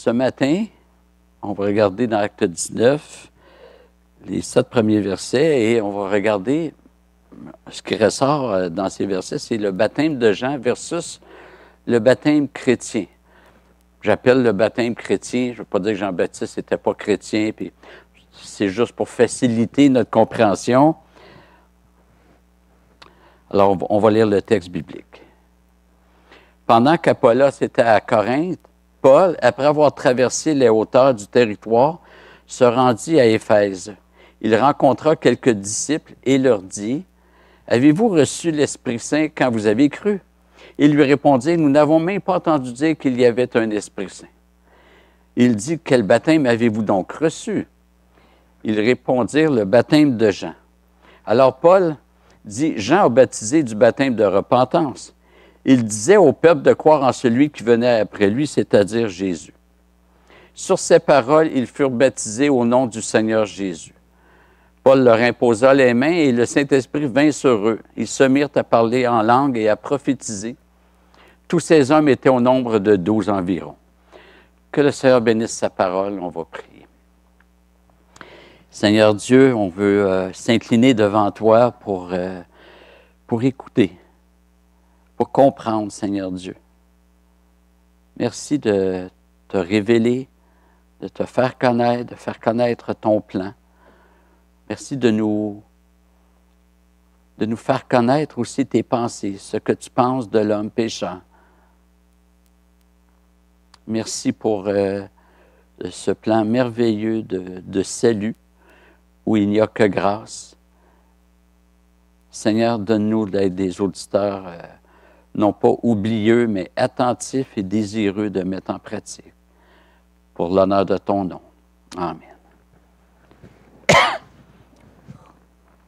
ce matin, on va regarder dans Acte 19 les 7 premiers versets et on va regarder ce qui ressort dans ces versets, c'est le baptême de Jean versus le baptême chrétien. J'appelle le baptême chrétien, je ne veux pas dire que Jean-Baptiste n'était pas chrétien, puis c'est juste pour faciliter notre compréhension. Alors, on va lire le texte biblique. Pendant qu'Apollos était à Corinthe, Paul, après avoir traversé les hauteurs du territoire, se rendit à Éphèse. Il rencontra quelques disciples et leur dit, « Avez-vous reçu l'Esprit Saint quand vous avez cru? » Ils lui répondirent, « Nous n'avons même pas entendu dire qu'il y avait un Esprit Saint. » Il dit, « Quel baptême avez-vous donc reçu? » Ils répondirent, « Le baptême de Jean. » Alors Paul dit, « Jean a baptisé du baptême de repentance. » Il disait au peuple de croire en celui qui venait après lui, c'est-à-dire Jésus. Sur ces paroles, ils furent baptisés au nom du Seigneur Jésus. Paul leur imposa les mains et le Saint-Esprit vint sur eux. Ils se mirent à parler en langue et à prophétiser. Tous ces hommes étaient au nombre de 12 environ. Que le Seigneur bénisse sa parole, on va prier. Seigneur Dieu, on veut s'incliner devant toi pour écouter, pour comprendre, Seigneur Dieu. Merci de te révéler, de te faire connaître, de faire connaître ton plan. Merci de nous faire connaître aussi tes pensées, ce que tu penses de l'homme pécheur. Merci pour ce plan merveilleux de salut où il n'y a que grâce. Seigneur, donne-nous d'être des auditeurs non pas oublieux, mais attentifs et désireux de mettre en pratique pour l'honneur de ton nom. Amen.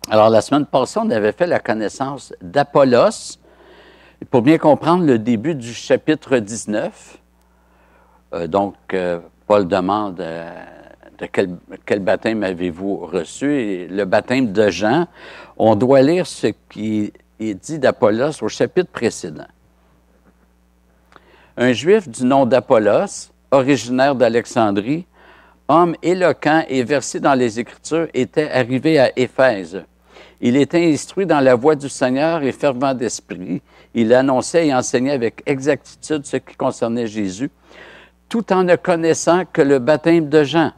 Alors, la semaine passée, on avait fait la connaissance d'Apollos. Pour bien comprendre le début du chapitre 19, Paul demande de quel baptême avez-vous reçu? Et le baptême de Jean, on doit lire ce qui est dit d'Apollos au chapitre précédent. Un Juif du nom d'Apollos, originaire d'Alexandrie, homme éloquent et versé dans les Écritures, était arrivé à Éphèse. Il était instruit dans la voie du Seigneur et fervent d'esprit. Il annonçait et enseignait avec exactitude ce qui concernait Jésus, tout en ne connaissant que le baptême de Jean.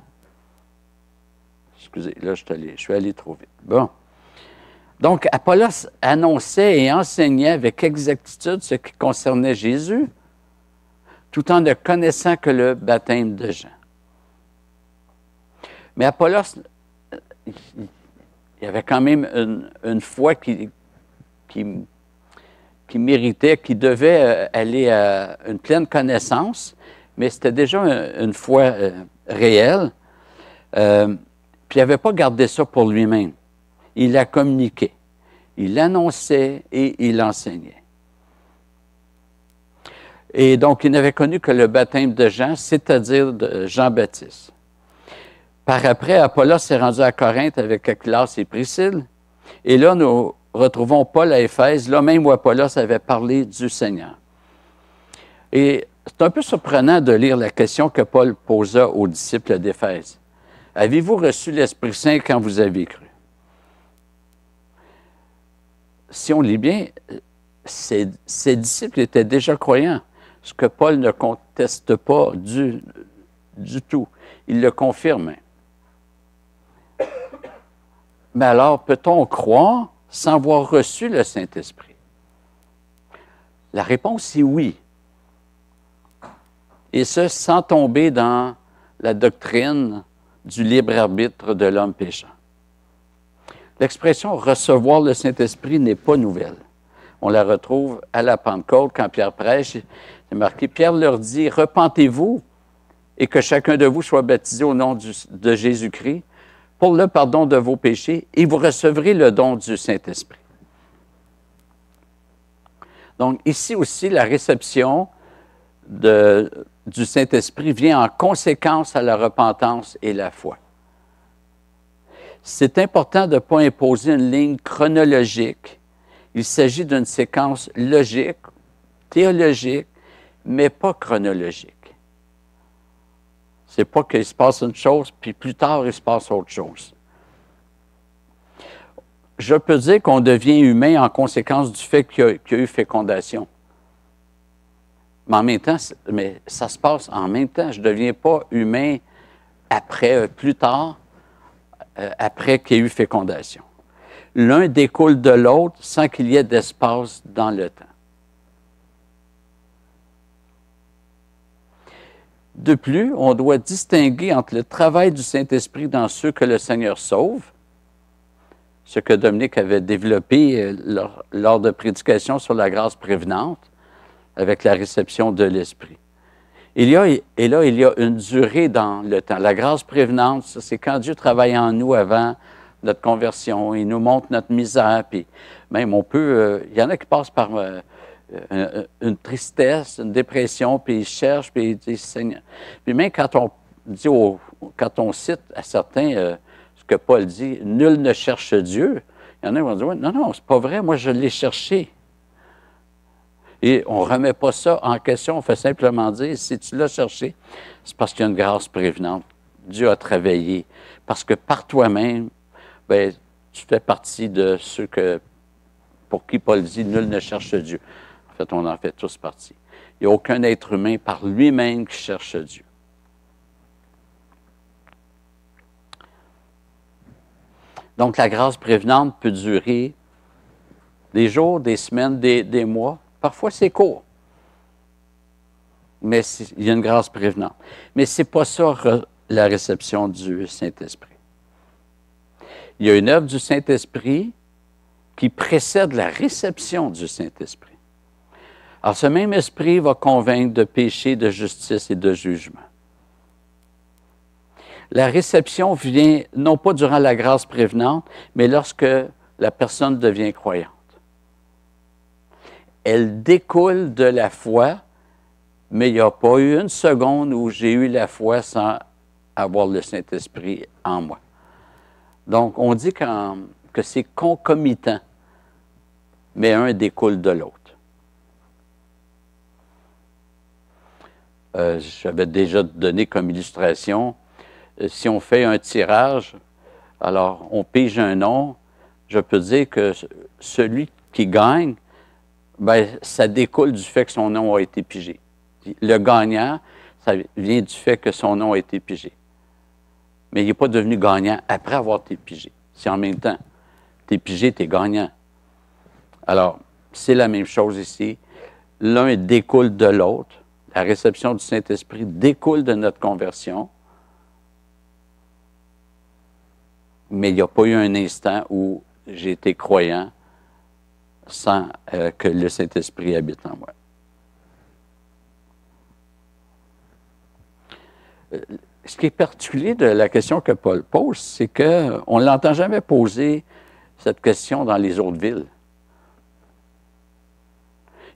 Excusez, là, je suis allé trop vite. Bon. Donc, Apollos annonçait et enseignait avec exactitude ce qui concernait Jésus, tout en ne connaissant que le baptême de Jean. Mais Apollos, il y avait quand même une foi qui méritait, qui devait aller à une pleine connaissance, mais c'était déjà une foi réelle. Puis il n'avait pas gardé ça pour lui-même. Il la communiquait. Il l'annonçait et il l'enseignait. Et donc, il n'avait connu que le baptême de Jean, c'est-à-dire de Jean-Baptiste. Par après, Apollos s'est rendu à Corinthe avec Aquillas et Priscille. Et là, nous retrouvons Paul à Éphèse, là même où Apollos avait parlé du Seigneur. Et c'est un peu surprenant de lire la question que Paul posa aux disciples d'Éphèse. « Avez-vous reçu l'Esprit Saint quand vous avez cru? » Si on lit bien, ces disciples étaient déjà croyants, ce que Paul ne conteste pas du tout. Il le confirme. Mais alors, peut-on croire sans avoir reçu le Saint-Esprit? La réponse est oui. Et ce, sans tomber dans la doctrine du libre arbitre de l'homme pécheur. L'expression « recevoir le Saint-Esprit » n'est pas nouvelle. On la retrouve à la Pentecôte, quand Pierre prêche. C'est marqué, Pierre leur dit « Repentez-vous et que chacun de vous soit baptisé au nom de Jésus-Christ pour le pardon de vos péchés et vous recevrez le don du Saint-Esprit. » Donc, ici aussi, la réception du Saint-Esprit vient en conséquence à la repentance et la foi. C'est important de ne pas imposer une ligne chronologique. Il s'agit d'une séquence logique, théologique, mais pas chronologique. C'est pas qu'il se passe une chose, puis plus tard, il se passe autre chose. Je peux dire qu'on devient humain en conséquence du fait qu'il y a eu fécondation. Mais en même temps, mais ça se passe en même temps. Je ne deviens pas humain après, plus tard, après qu'il y ait eu fécondation. L'un découle de l'autre sans qu'il y ait d'espace dans le temps. De plus, on doit distinguer entre le travail du Saint-Esprit dans ceux que le Seigneur sauve, ce que Dominique avait développé lors de prédications sur la grâce prévenante, avec la réception de l'Esprit. Il y a une durée dans le temps. La grâce prévenante, c'est quand Dieu travaille en nous avant notre conversion. Il nous montre notre misère, puis même on peut... il y en a qui passent par une tristesse, une dépression, puis ils cherchent, puis ils disent « Seigneur ». Puis même quand on dit, quand on cite à certains ce que Paul dit, « Nul ne cherche Dieu », il y en a qui vont dire ouais, « Non, non, c'est pas vrai, moi je l'ai cherché ». Et on ne remet pas ça en question, on fait simplement dire, si tu l'as cherché, c'est parce qu'il y a une grâce prévenante. Dieu a travaillé. Parce que par toi-même, ben, tu fais partie de ceux pour qui Paul dit, nul ne cherche Dieu. En fait, on en fait tous partie. Il n'y a aucun être humain par lui-même qui cherche Dieu. Donc, la grâce prévenante peut durer des jours, des semaines, des mois. Parfois, c'est court. Mais il y a une grâce prévenante. Mais ce n'est pas ça la réception du Saint-Esprit. Il y a une œuvre du Saint-Esprit qui précède la réception du Saint-Esprit. Alors, ce même esprit va convaincre de péché, de justice et de jugement. La réception vient non pas durant la grâce prévenante, mais lorsque la personne devient croyante. Elle découle de la foi, mais il n'y a pas eu une seconde où j'ai eu la foi sans avoir le Saint-Esprit en moi. Donc, on dit que c'est concomitant, mais un découle de l'autre. J'avais déjà donné comme illustration, si on fait un tirage, alors on pige un nom, je peux dire que celui qui gagne, bien, ça découle du fait que son nom a été pigé. Le gagnant, ça vient du fait que son nom a été pigé. Mais il n'est pas devenu gagnant après avoir été pigé. Si en même temps, tu es pigé, tu es gagnant. Alors, c'est la même chose ici. L'un découle de l'autre. La réception du Saint-Esprit découle de notre conversion. Mais il n'y a pas eu un instant où j'ai été croyant sans que le Saint-Esprit habite en moi. Ce qui est particulier de la question que Paul pose, c'est qu'on ne l'entend jamais poser cette question dans les autres villes.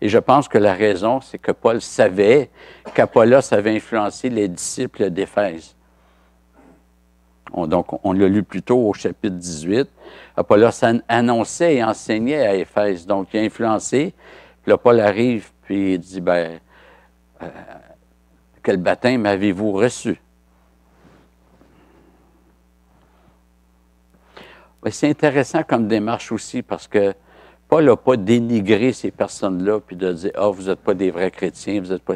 Et je pense que la raison, c'est que Paul savait qu'Apollos avait influencé les disciples d'Éphèse. Donc, on l'a lu plus tôt au chapitre 18. Apollos annonçait et enseignait à Éphèse. Donc, il a influencé. Puis là, Paul arrive, puis il dit, quel baptême avez-vous reçu? C'est intéressant comme démarche aussi, parce que Paul n'a pas dénigré ces personnes-là, puis de dire, vous n'êtes pas des vrais chrétiens, vous n'êtes pas...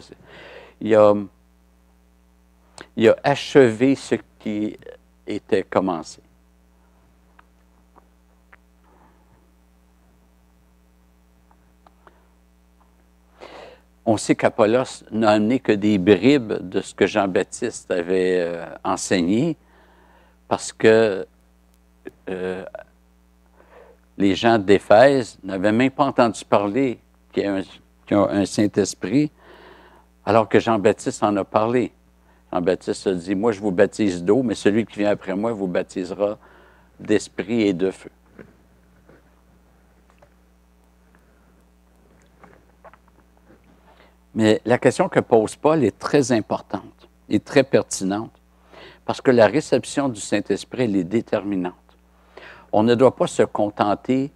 Il a achevé ce qui était commencé. On sait qu'Apollos n'a amené que des bribes de ce que Jean-Baptiste avait enseigné, parce que les gens d'Éphèse n'avaient même pas entendu parler qu'il y a un Saint-Esprit, alors que Jean-Baptiste en a parlé. Jean-Baptiste a dit, moi je vous baptise d'eau, mais celui qui vient après moi vous baptisera d'esprit et de feu. Mais la question que pose Paul est très importante et très pertinente, parce que la réception du Saint-Esprit, elle est déterminante. On ne doit pas se contenter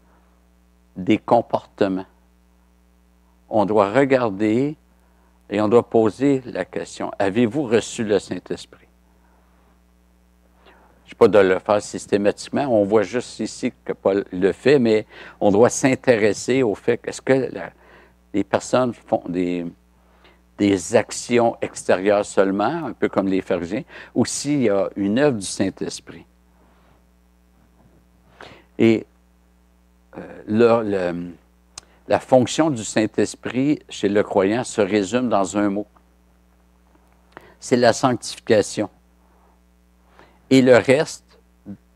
des comportements. On doit regarder et on doit poser la question, avez-vous reçu le Saint-Esprit? Je ne dis pas de le faire systématiquement. On voit juste ici que Paul le fait, mais on doit s'intéresser au fait est-ce que les personnes font des actions extérieures seulement, un peu comme les pharisiens, ou s'il y a une œuvre du Saint-Esprit. Et la fonction du Saint-Esprit chez le croyant se résume dans un mot. C'est la sanctification. Et le reste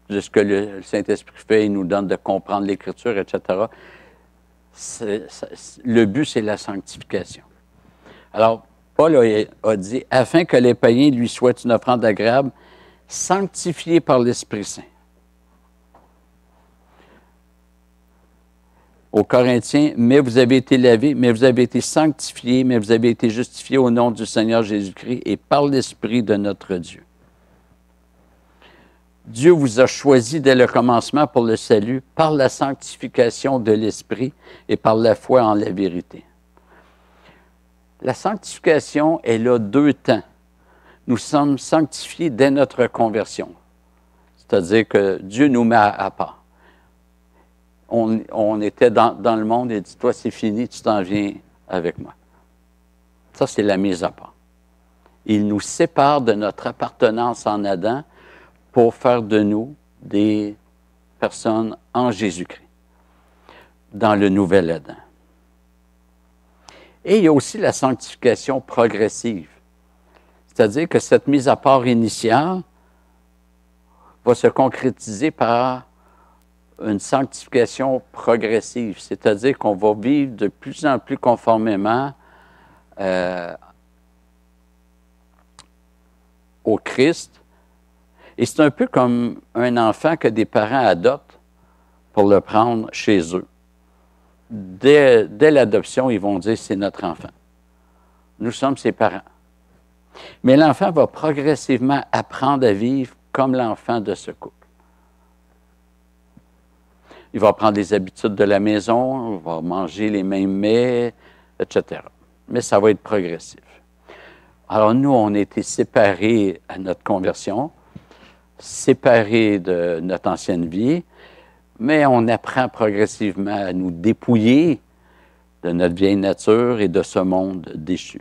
de ce que le Saint-Esprit fait, il nous donne de comprendre l'Écriture, etc. Le but, c'est la sanctification. Alors, Paul a dit, afin que les païens lui soient une offrande agréable, sanctifiée par l'Esprit Saint. Aux Corinthiens, mais vous avez été lavés, mais vous avez été sanctifiés, mais vous avez été justifiés au nom du Seigneur Jésus-Christ et par l'Esprit de notre Dieu. Dieu vous a choisi dès le commencement pour le salut par la sanctification de l'Esprit et par la foi en la vérité. La sanctification, elle a deux temps. Nous sommes sanctifiés dès notre conversion. C'est-à-dire que Dieu nous met à part. On était dans le monde et dit, toi, c'est fini, tu t'en viens avec moi. Ça, c'est la mise à part. Il nous sépare de notre appartenance en Adam pour faire de nous des personnes en Jésus-Christ, dans le nouvel Adam. Et il y a aussi la sanctification progressive. C'est-à-dire que cette mise à part initiale va se concrétiser par une sanctification progressive, c'est-à-dire qu'on va vivre de plus en plus conformément au Christ. Et c'est un peu comme un enfant que des parents adoptent pour le prendre chez eux. Dès l'adoption, ils vont dire « c'est notre enfant ». Nous sommes ses parents. Mais l'enfant va progressivement apprendre à vivre comme l'enfant de ce couple. Il va prendre les habitudes de la maison, il va manger les mêmes mets, etc. Mais ça va être progressif. Alors nous, on a été séparés à notre conversion, séparés de notre ancienne vie, mais on apprend progressivement à nous dépouiller de notre vieille nature et de ce monde déchu.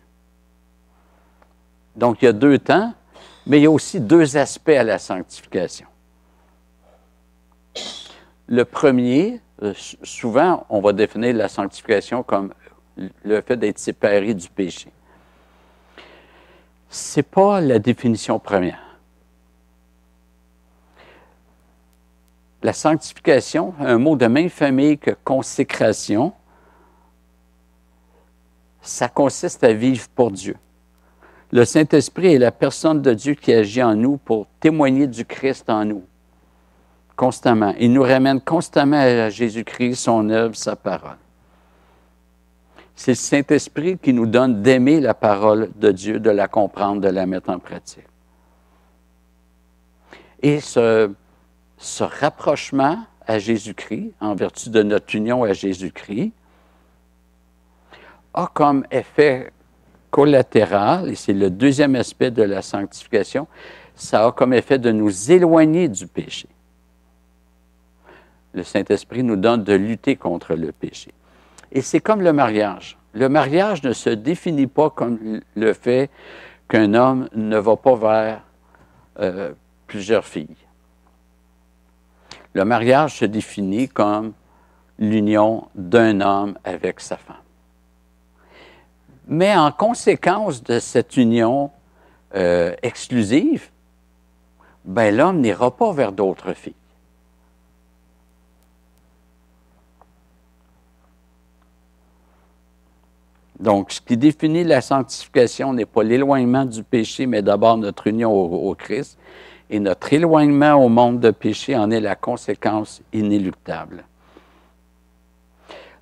Donc, il y a deux temps, mais il y a aussi deux aspects à la sanctification. Le premier, souvent, on va définir la sanctification comme le fait d'être séparé du péché. Ce n'est pas la définition première. La sanctification, un mot de même famille que consécration, ça consiste à vivre pour Dieu. Le Saint-Esprit est la personne de Dieu qui agit en nous pour témoigner du Christ en nous. Constamment. Il nous ramène constamment à Jésus-Christ, son œuvre, sa parole. C'est le Saint-Esprit qui nous donne d'aimer la parole de Dieu, de la comprendre, de la mettre en pratique. Et ce rapprochement à Jésus-Christ, en vertu de notre union à Jésus-Christ, a comme effet collatéral, et c'est le deuxième aspect de la sanctification, ça a comme effet de nous éloigner du péché. Le Saint-Esprit nous donne de lutter contre le péché. Et c'est comme le mariage. Le mariage ne se définit pas comme le fait qu'un homme ne va pas vers plusieurs filles. Le mariage se définit comme l'union d'un homme avec sa femme. Mais en conséquence de cette union exclusive, ben, l'homme n'ira pas vers d'autres filles. Donc, ce qui définit la sanctification n'est pas l'éloignement du péché, mais d'abord notre union au Christ. Et notre éloignement au monde de péché en est la conséquence inéluctable.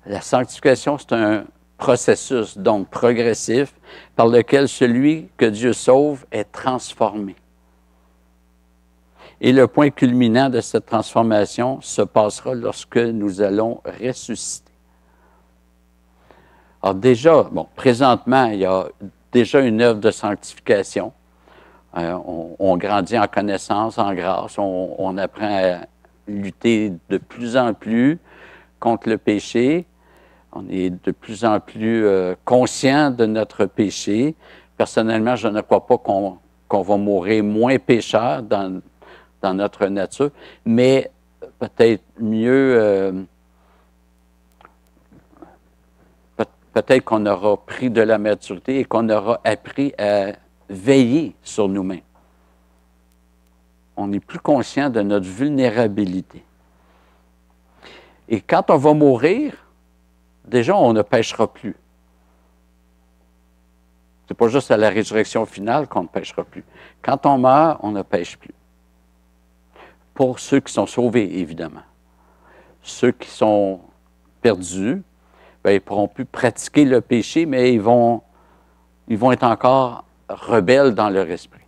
La sanctification, c'est un processus, donc progressif, par lequel celui que Dieu sauve est transformé. Et le point culminant de cette transformation se passera lorsque nous allons ressusciter. Alors déjà, bon, présentement, il y a déjà une œuvre de sanctification. On grandit en connaissance, en grâce. On apprend à lutter de plus en plus contre le péché. On est de plus en plus conscient de notre péché. Personnellement, je ne crois pas qu'on va mourir moins pécheur dans notre nature, mais peut-être mieux, peut-être qu'on aura pris de la maturité et qu'on aura appris à veiller sur nous-mêmes. On est plus conscient de notre vulnérabilité. Et quand on va mourir, déjà, on ne pêchera plus. C'est pas juste à la résurrection finale qu'on ne pêchera plus. Quand on meurt, on ne pêche plus. Pour ceux qui sont sauvés, évidemment. Ceux qui sont perdus, bien, ils ne pourront plus pratiquer le péché, mais ils vont être encore rebelles dans leur esprit.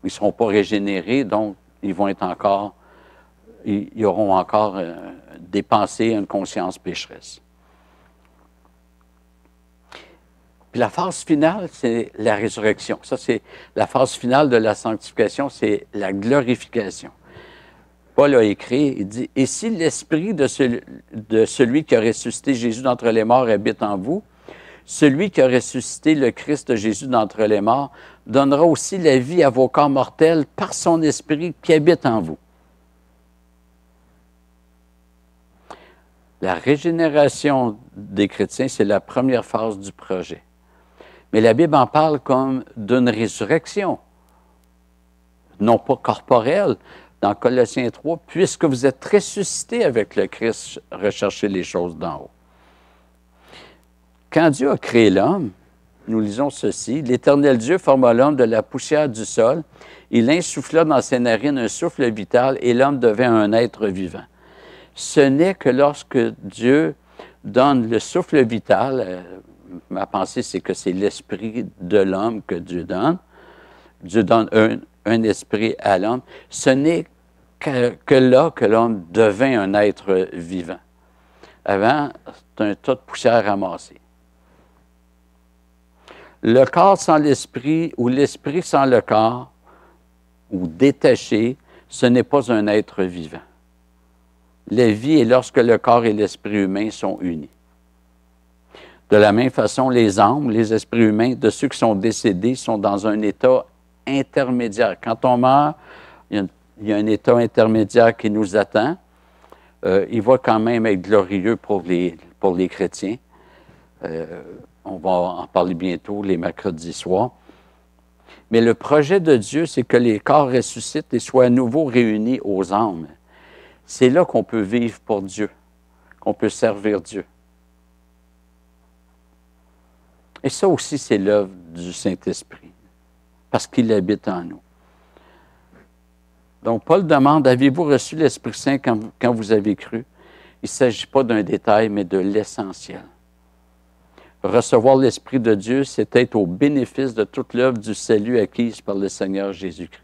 Ils ne seront pas régénérés, donc ils auront encore des pensées, une conscience pécheresse. Puis la phase finale, c'est la résurrection. Ça, c'est la phase finale de la sanctification, c'est la glorification. Paul a écrit, il dit, « Et si l'esprit de celui qui a ressuscité Jésus d'entre les morts habite en vous, celui qui a ressuscité le Christ Jésus d'entre les morts donnera aussi la vie à vos corps mortels par son esprit qui habite en vous. » La régénération des chrétiens, c'est la première phase du projet. Mais la Bible en parle comme d'une résurrection, non pas corporelle. Dans Colossiens 3, « Puisque vous êtes ressuscités avec le Christ, recherchez les choses d'en haut. » Quand Dieu a créé l'homme, nous lisons ceci, « L'Éternel Dieu forma l'homme de la poussière du sol, il insuffla dans ses narines un souffle vital et l'homme devint un être vivant. » Ce n'est que lorsque Dieu donne le souffle vital, ma pensée c'est que c'est l'esprit de l'homme que Dieu donne. Dieu donne un esprit à l'homme. Ce n'est que là que l'homme devint un être vivant. Avant, c'est un tas de poussière ramassée. Le corps sans l'esprit ou l'esprit sans le corps, ou détaché, ce n'est pas un être vivant. La vie est lorsque le corps et l'esprit humain sont unis. De la même façon, les âmes, les esprits humains de ceux qui sont décédés sont dans un état intermédiaire. Quand on meurt, il y a un état intermédiaire qui nous attend. Il va quand même être glorieux pour les chrétiens. On va en parler bientôt, les mercredis soirs. Mais le projet de Dieu, c'est que les corps ressuscitent et soient à nouveau réunis aux âmes. C'est là qu'on peut vivre pour Dieu, qu'on peut servir Dieu. Et ça aussi, c'est l'œuvre du Saint-Esprit, parce qu'il habite en nous. Donc, Paul demande, « Avez-vous reçu l'Esprit Saint quand vous avez cru? » Il ne s'agit pas d'un détail, mais de l'essentiel. Recevoir l'Esprit de Dieu, c'est être au bénéfice de toute l'œuvre du salut acquise par le Seigneur Jésus-Christ.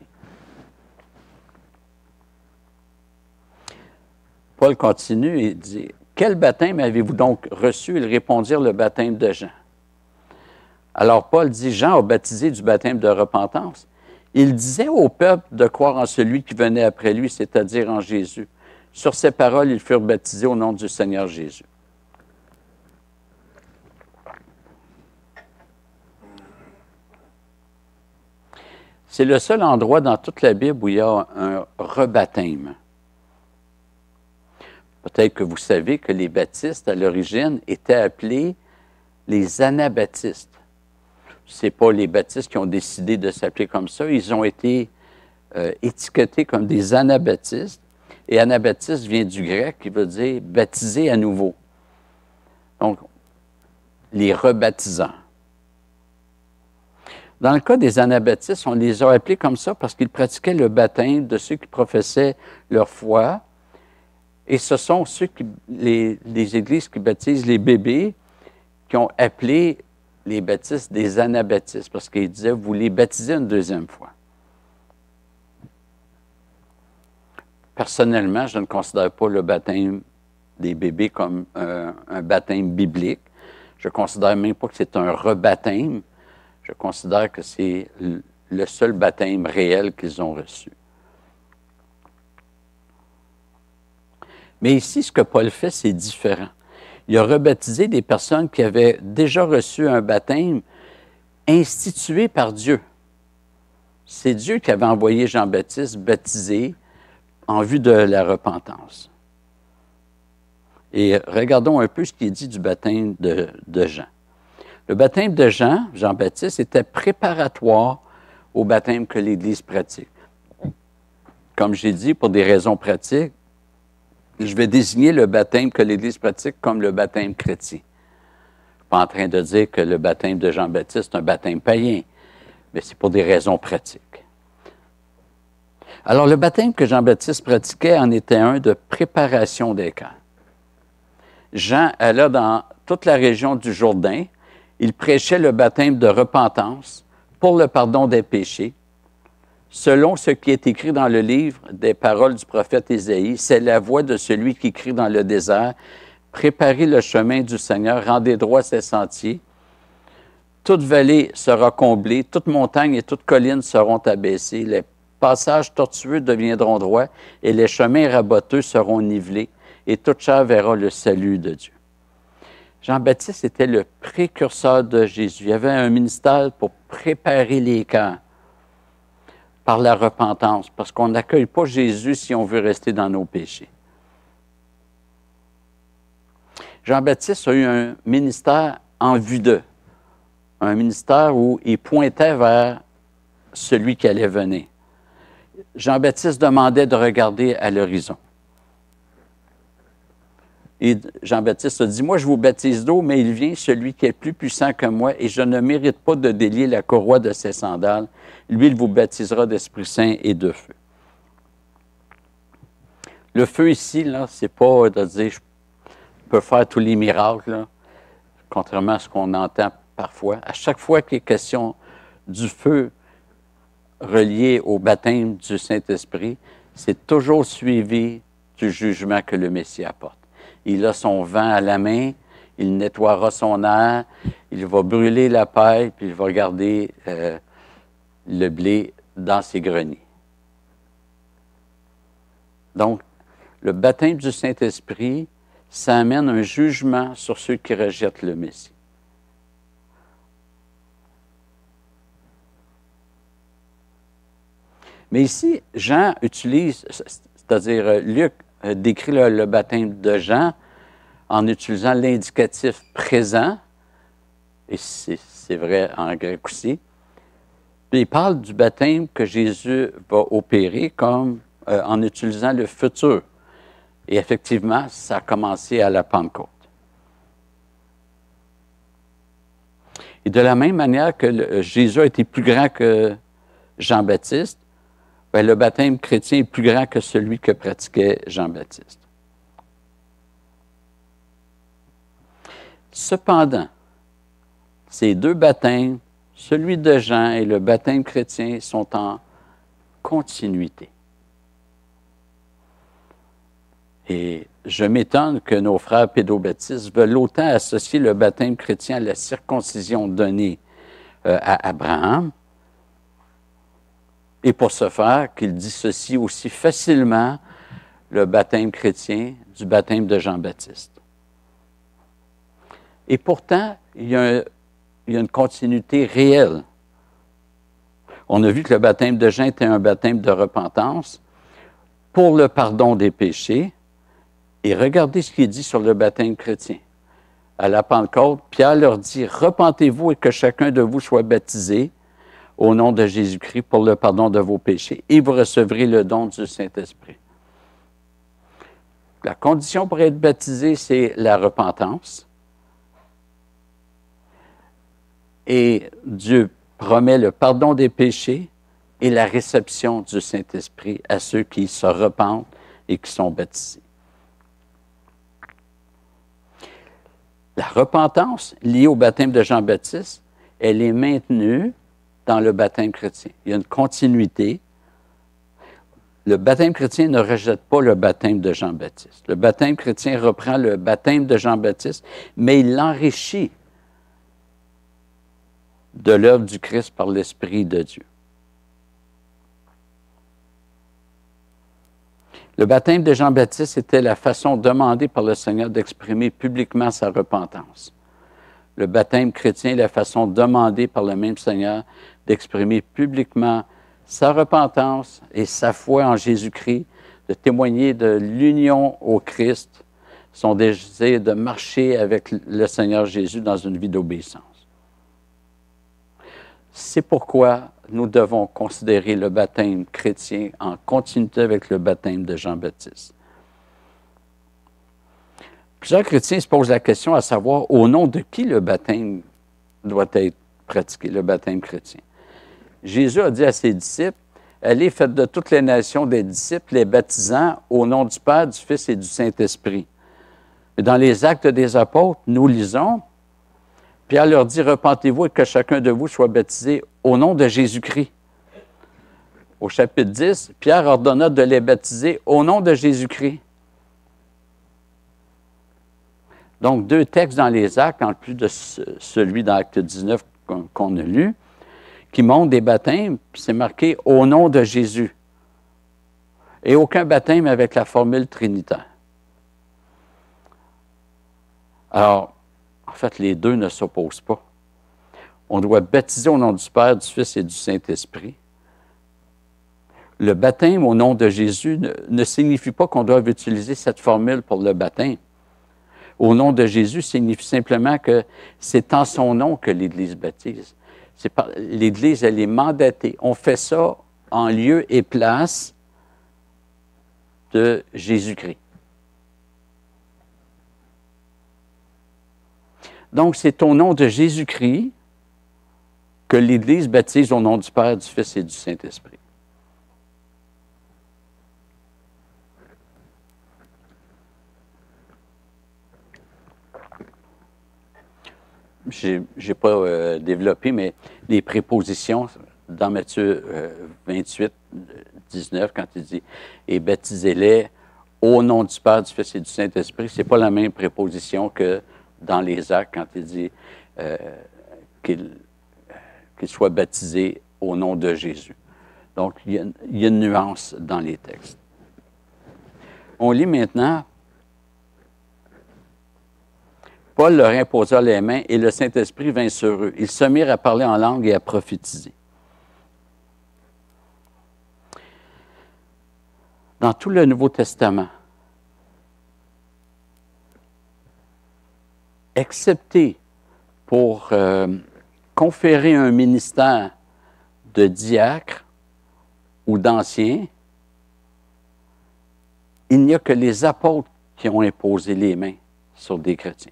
Paul continue et dit, « Quel baptême avez-vous donc reçu? » Ils répondirent, « Le baptême de Jean. » Alors Paul dit, « Jean a baptisé du baptême de repentance. » Il disait au peuple de croire en celui qui venait après lui, c'est-à-dire en Jésus. Sur ces paroles, ils furent baptisés au nom du Seigneur Jésus. C'est le seul endroit dans toute la Bible où il y a un rebaptême. Peut-être que vous savez que les baptistes, à l'origine, étaient appelés les anabaptistes. Ce n'est pas les baptistes qui ont décidé de s'appeler comme ça. Ils ont été étiquetés comme des anabaptistes. Et anabaptiste vient du grec qui veut dire « baptiser à nouveau ». Donc, les rebaptisants. Dans le cas des anabaptistes, on les a appelés comme ça parce qu'ils pratiquaient le baptême de ceux qui professaient leur foi. Et ce sont les églises qui baptisent les bébés qui ont appelé les baptistes des anabaptistes parce qu'ils disaient, vous les baptisez une deuxième fois. Personnellement, je ne considère pas le baptême des bébés comme un baptême biblique. Je ne considère même pas que c'est un rebaptême. Je considère que c'est le seul baptême réel qu'ils ont reçu. Mais ici, ce que Paul fait, c'est différent. Il a rebaptisé des personnes qui avaient déjà reçu un baptême institué par Dieu. C'est Dieu qui avait envoyé Jean-Baptiste baptiser en vue de la repentance. Et regardons un peu ce qui est dit du baptême de Jean. Le baptême de Jean-Baptiste, était préparatoire au baptême que l'Église pratique. Comme j'ai dit, pour des raisons pratiques, je vais désigner le baptême que l'Église pratique comme le baptême chrétien. Je ne suis pas en train de dire que le baptême de Jean-Baptiste est un baptême païen, mais c'est pour des raisons pratiques. Alors, le baptême que Jean-Baptiste pratiquait en était un de préparation des cœurs. Jean alla dans toute la région du Jourdain. Il prêchait le baptême de repentance pour le pardon des péchés. Selon ce qui est écrit dans le livre des paroles du prophète Isaïe, c'est la voix de celui qui crie dans le désert, « Préparez le chemin du Seigneur, rendez droit ses sentiers. Toute vallée sera comblée, toute montagne et toute colline seront abaissées, les passages tortueux deviendront droits et les chemins raboteux seront nivelés, et toute chair verra le salut de Dieu. » Jean-Baptiste était le précurseur de Jésus. Il avait un ministère pour préparer les cœurs par la repentance, parce qu'on n'accueille pas Jésus si on veut rester dans nos péchés. Jean-Baptiste a eu un ministère en vue d'eux, un ministère où il pointait vers celui qui allait venir. Jean-Baptiste demandait de regarder à l'horizon. Et Jean-Baptiste a dit, « Moi, je vous baptise d'eau, mais il vient celui qui est plus puissant que moi, et je ne mérite pas de délier la courroie de ses sandales. Lui, il vous baptisera d'Esprit Saint et de feu. » Le feu ici, là, c'est pas de dire, je peux faire tous les miracles, là, contrairement à ce qu'on entend parfois. À chaque fois qu'il est question du feu relié au baptême du Saint-Esprit, c'est toujours suivi du jugement que le Messie apporte. Il a son vent à la main, il nettoiera son air, il va brûler la paille, puis il va garder le blé dans ses greniers. Donc, le baptême du Saint-Esprit, ça amène un jugement sur ceux qui rejettent le Messie. Mais ici, Jean utilise, c'est-à-dire Luc décrit le baptême de Jean en utilisant l'indicatif présent, et c'est vrai en grec aussi. Puis il parle du baptême que Jésus va opérer comme en utilisant le futur. Et effectivement, ça a commencé à la Pentecôte. Et de la même manière que Jésus a été plus grand que Jean-Baptiste, bien, le baptême chrétien est plus grand que celui que pratiquait Jean-Baptiste. Cependant, ces deux baptêmes, celui de Jean et le baptême chrétien, sont en continuité. Et je m'étonne que nos frères pédobaptistes veulent autant associer le baptême chrétien à la circoncision donnée à Abraham, et pour ce faire, qu'ils dissocient aussi facilement le baptême chrétien du baptême de Jean-Baptiste. Et pourtant, il y a une continuité réelle. On a vu que le baptême de Jean était un baptême de repentance pour le pardon des péchés. Et regardez ce qui est dit sur le baptême chrétien. À la Pentecôte, Pierre leur dit, « Repentez-vous et que chacun de vous soit baptisé au nom de Jésus-Christ pour le pardon de vos péchés, et vous recevrez le don du Saint-Esprit. » La condition pour être baptisé, c'est la repentance. Et Dieu promet le pardon des péchés et la réception du Saint-Esprit à ceux qui se repentent et qui sont baptisés. La repentance liée au baptême de Jean-Baptiste, elle est maintenue dans le baptême chrétien. Il y a une continuité. Le baptême chrétien ne rejette pas le baptême de Jean-Baptiste. Le baptême chrétien reprend le baptême de Jean-Baptiste, mais il l'enrichit de l'œuvre du Christ par l'Esprit de Dieu. Le baptême de Jean-Baptiste était la façon demandée par le Seigneur d'exprimer publiquement sa repentance. Le baptême chrétien est la façon demandée par le même Seigneur d'exprimer publiquement sa repentance et sa foi en Jésus-Christ, de témoigner de l'union au Christ, son désir de marcher avec le Seigneur Jésus dans une vie d'obéissance. C'est pourquoi nous devons considérer le baptême chrétien en continuité avec le baptême de Jean-Baptiste. Plusieurs chrétiens se posent la question à savoir au nom de qui le baptême doit être pratiqué, le baptême chrétien. Jésus a dit à ses disciples, « Allez, faites de toutes les nations des disciples, les baptisant au nom du Père, du Fils et du Saint-Esprit. » Dans les Actes des Apôtres, nous lisons, Pierre leur dit, « Repentez-vous et que chacun de vous soit baptisé au nom de Jésus-Christ. » Au chapitre 10, Pierre ordonna de les baptiser au nom de Jésus-Christ. Donc, deux textes dans les Actes, en plus de celui dans Acte 19 qu'on a lu, qui montrent des baptêmes, puis c'est marqué « au nom de Jésus ». Et aucun baptême avec la formule trinitaire. Alors, en fait, les deux ne s'opposent pas. On doit baptiser au nom du Père, du Fils et du Saint-Esprit. Le baptême au nom de Jésus ne signifie pas qu'on doit utiliser cette formule pour le baptême. Au nom de Jésus signifie simplement que c'est en son nom que l'Église baptise. L'Église, elle est mandatée. On fait ça en lieu et place de Jésus-Christ. Donc, c'est au nom de Jésus-Christ que l'Église baptise au nom du Père, du Fils et du Saint-Esprit. Je n'ai pas développé, mais les prépositions dans Matthieu 28, 19, quand il dit « Et baptisez-les au nom du Père, du Fils et du Saint-Esprit », ce n'est pas la même préposition que dans les Actes, quand il dit qu'ils soient baptisés au nom de Jésus. Donc, il y a une nuance dans les textes. On lit maintenant, Paul leur imposa les mains et le Saint-Esprit vint sur eux. Ils se mirent à parler en langue et à prophétiser. Dans tout le Nouveau Testament, excepté pour conférer un ministère de diacre ou d'ancien, il n'y a que les apôtres qui ont imposé les mains sur des chrétiens.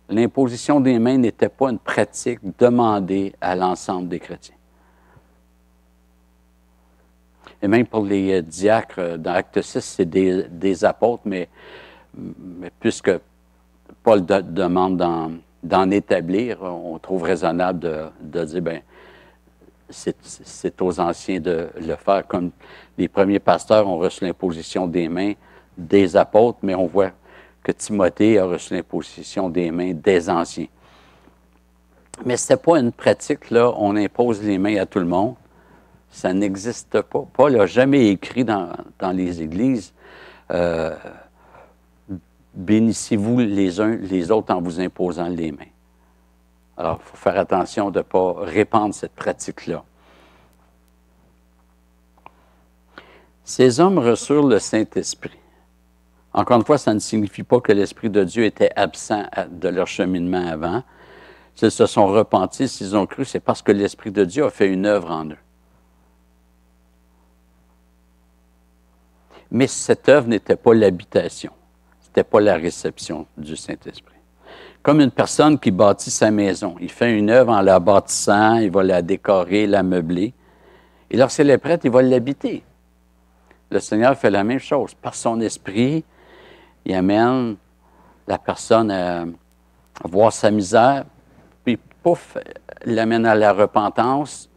L'imposition des mains n'était pas une pratique demandée à l'ensemble des chrétiens. Et même pour les diacres, dans Acte 6, c'est des apôtres, mais puisque Paul demande d'en établir, on trouve raisonnable de dire, bien, c'est aux anciens de le faire. Comme les premiers pasteurs ont reçu l'imposition des mains des apôtres, mais on voit que Timothée a reçu l'imposition des mains des anciens. Mais ce n'était pas une pratique, là, on impose les mains à tout le monde. Ça n'existe pas. Paul n'a jamais écrit dans les églises bénissez-vous les uns les autres en vous imposant les mains. Alors, il faut faire attention de ne pas répandre cette pratique-là. Ces hommes reçurent le Saint-Esprit. Encore une fois, ça ne signifie pas que l'Esprit de Dieu était absent de leur cheminement avant. S'ils se sont repentis, s'ils ont cru, c'est parce que l'Esprit de Dieu a fait une œuvre en eux. Mais cette œuvre n'était pas l'habitation. Ce n'était pas la réception du Saint-Esprit. Comme une personne qui bâtit sa maison. Il fait une œuvre en la bâtissant, il va la décorer, la meubler. Et lorsqu'elle est prête, il va l'habiter. Le Seigneur fait la même chose. Par son esprit, il amène la personne à voir sa misère, puis pouf, il l'amène à la repentance,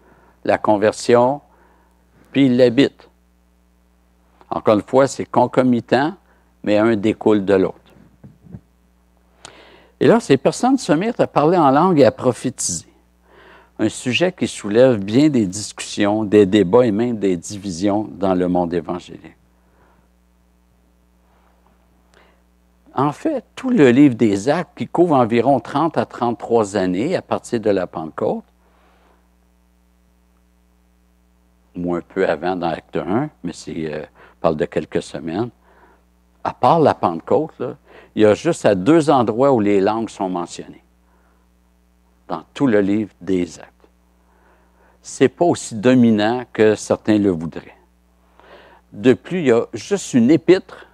la conversion, puis il l'habite. Encore une fois, c'est concomitant, mais un découle de l'autre. Et là, ces personnes se mirent à parler en langue et à prophétiser. Un sujet qui soulève bien des discussions, des débats et même des divisions dans le monde évangélique. En fait, tout le livre des Actes, qui couvre environ 30 à 33 années à partir de la Pentecôte, ou un peu avant dans Acte 1, mais on parle de quelques semaines. À part la Pentecôte, là, il y a juste à 2 endroits où les langues sont mentionnées, dans tout le livre des Actes. Ce n'est pas aussi dominant que certains le voudraient. De plus, il y a juste une épître,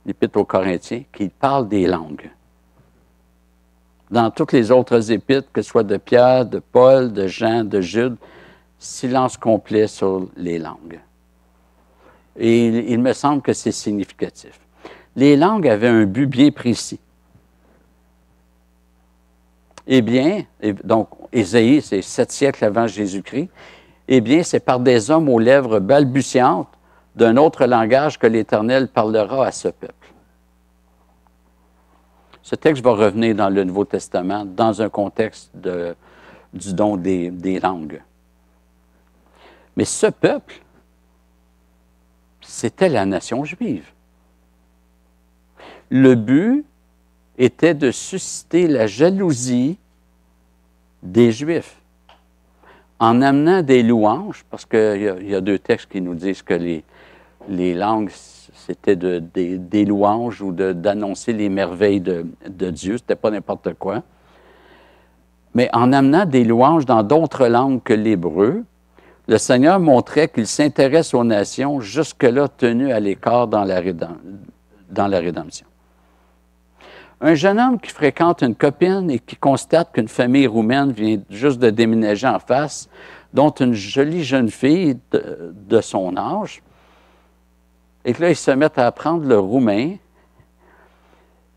l'épître aux Corinthiens, qui parle des langues. Dans toutes les autres épîtres, que ce soit de Pierre, de Paul, de Jean, de Jude, silence complet sur les langues. Et il me semble que c'est significatif. Les langues avaient un but bien précis. Eh bien, donc, Ésaïe, c'est 7 siècles avant Jésus-Christ, eh bien, c'est par des hommes aux lèvres balbutiantes d'un autre langage que l'Éternel parlera à ce peuple. Ce texte va revenir dans le Nouveau Testament, dans un contexte du don des langues. Mais ce peuple, c'était la nation juive. Le but était de susciter la jalousie des Juifs en amenant des louanges, parce qu'il y a 2 textes qui nous disent que les langues, c'était des louanges ou d'annoncer les merveilles de Dieu, c'était pas n'importe quoi. Mais en amenant des louanges dans d'autres langues que l'hébreu, le Seigneur montrait qu'il s'intéresse aux nations jusque-là tenues à l'écart dans la rédemption. Un jeune homme qui fréquente une copine et qui constate qu'une famille roumaine vient juste de déménager en face, dont une jolie jeune fille de son âge, et que là, ils se mettent à apprendre le roumain.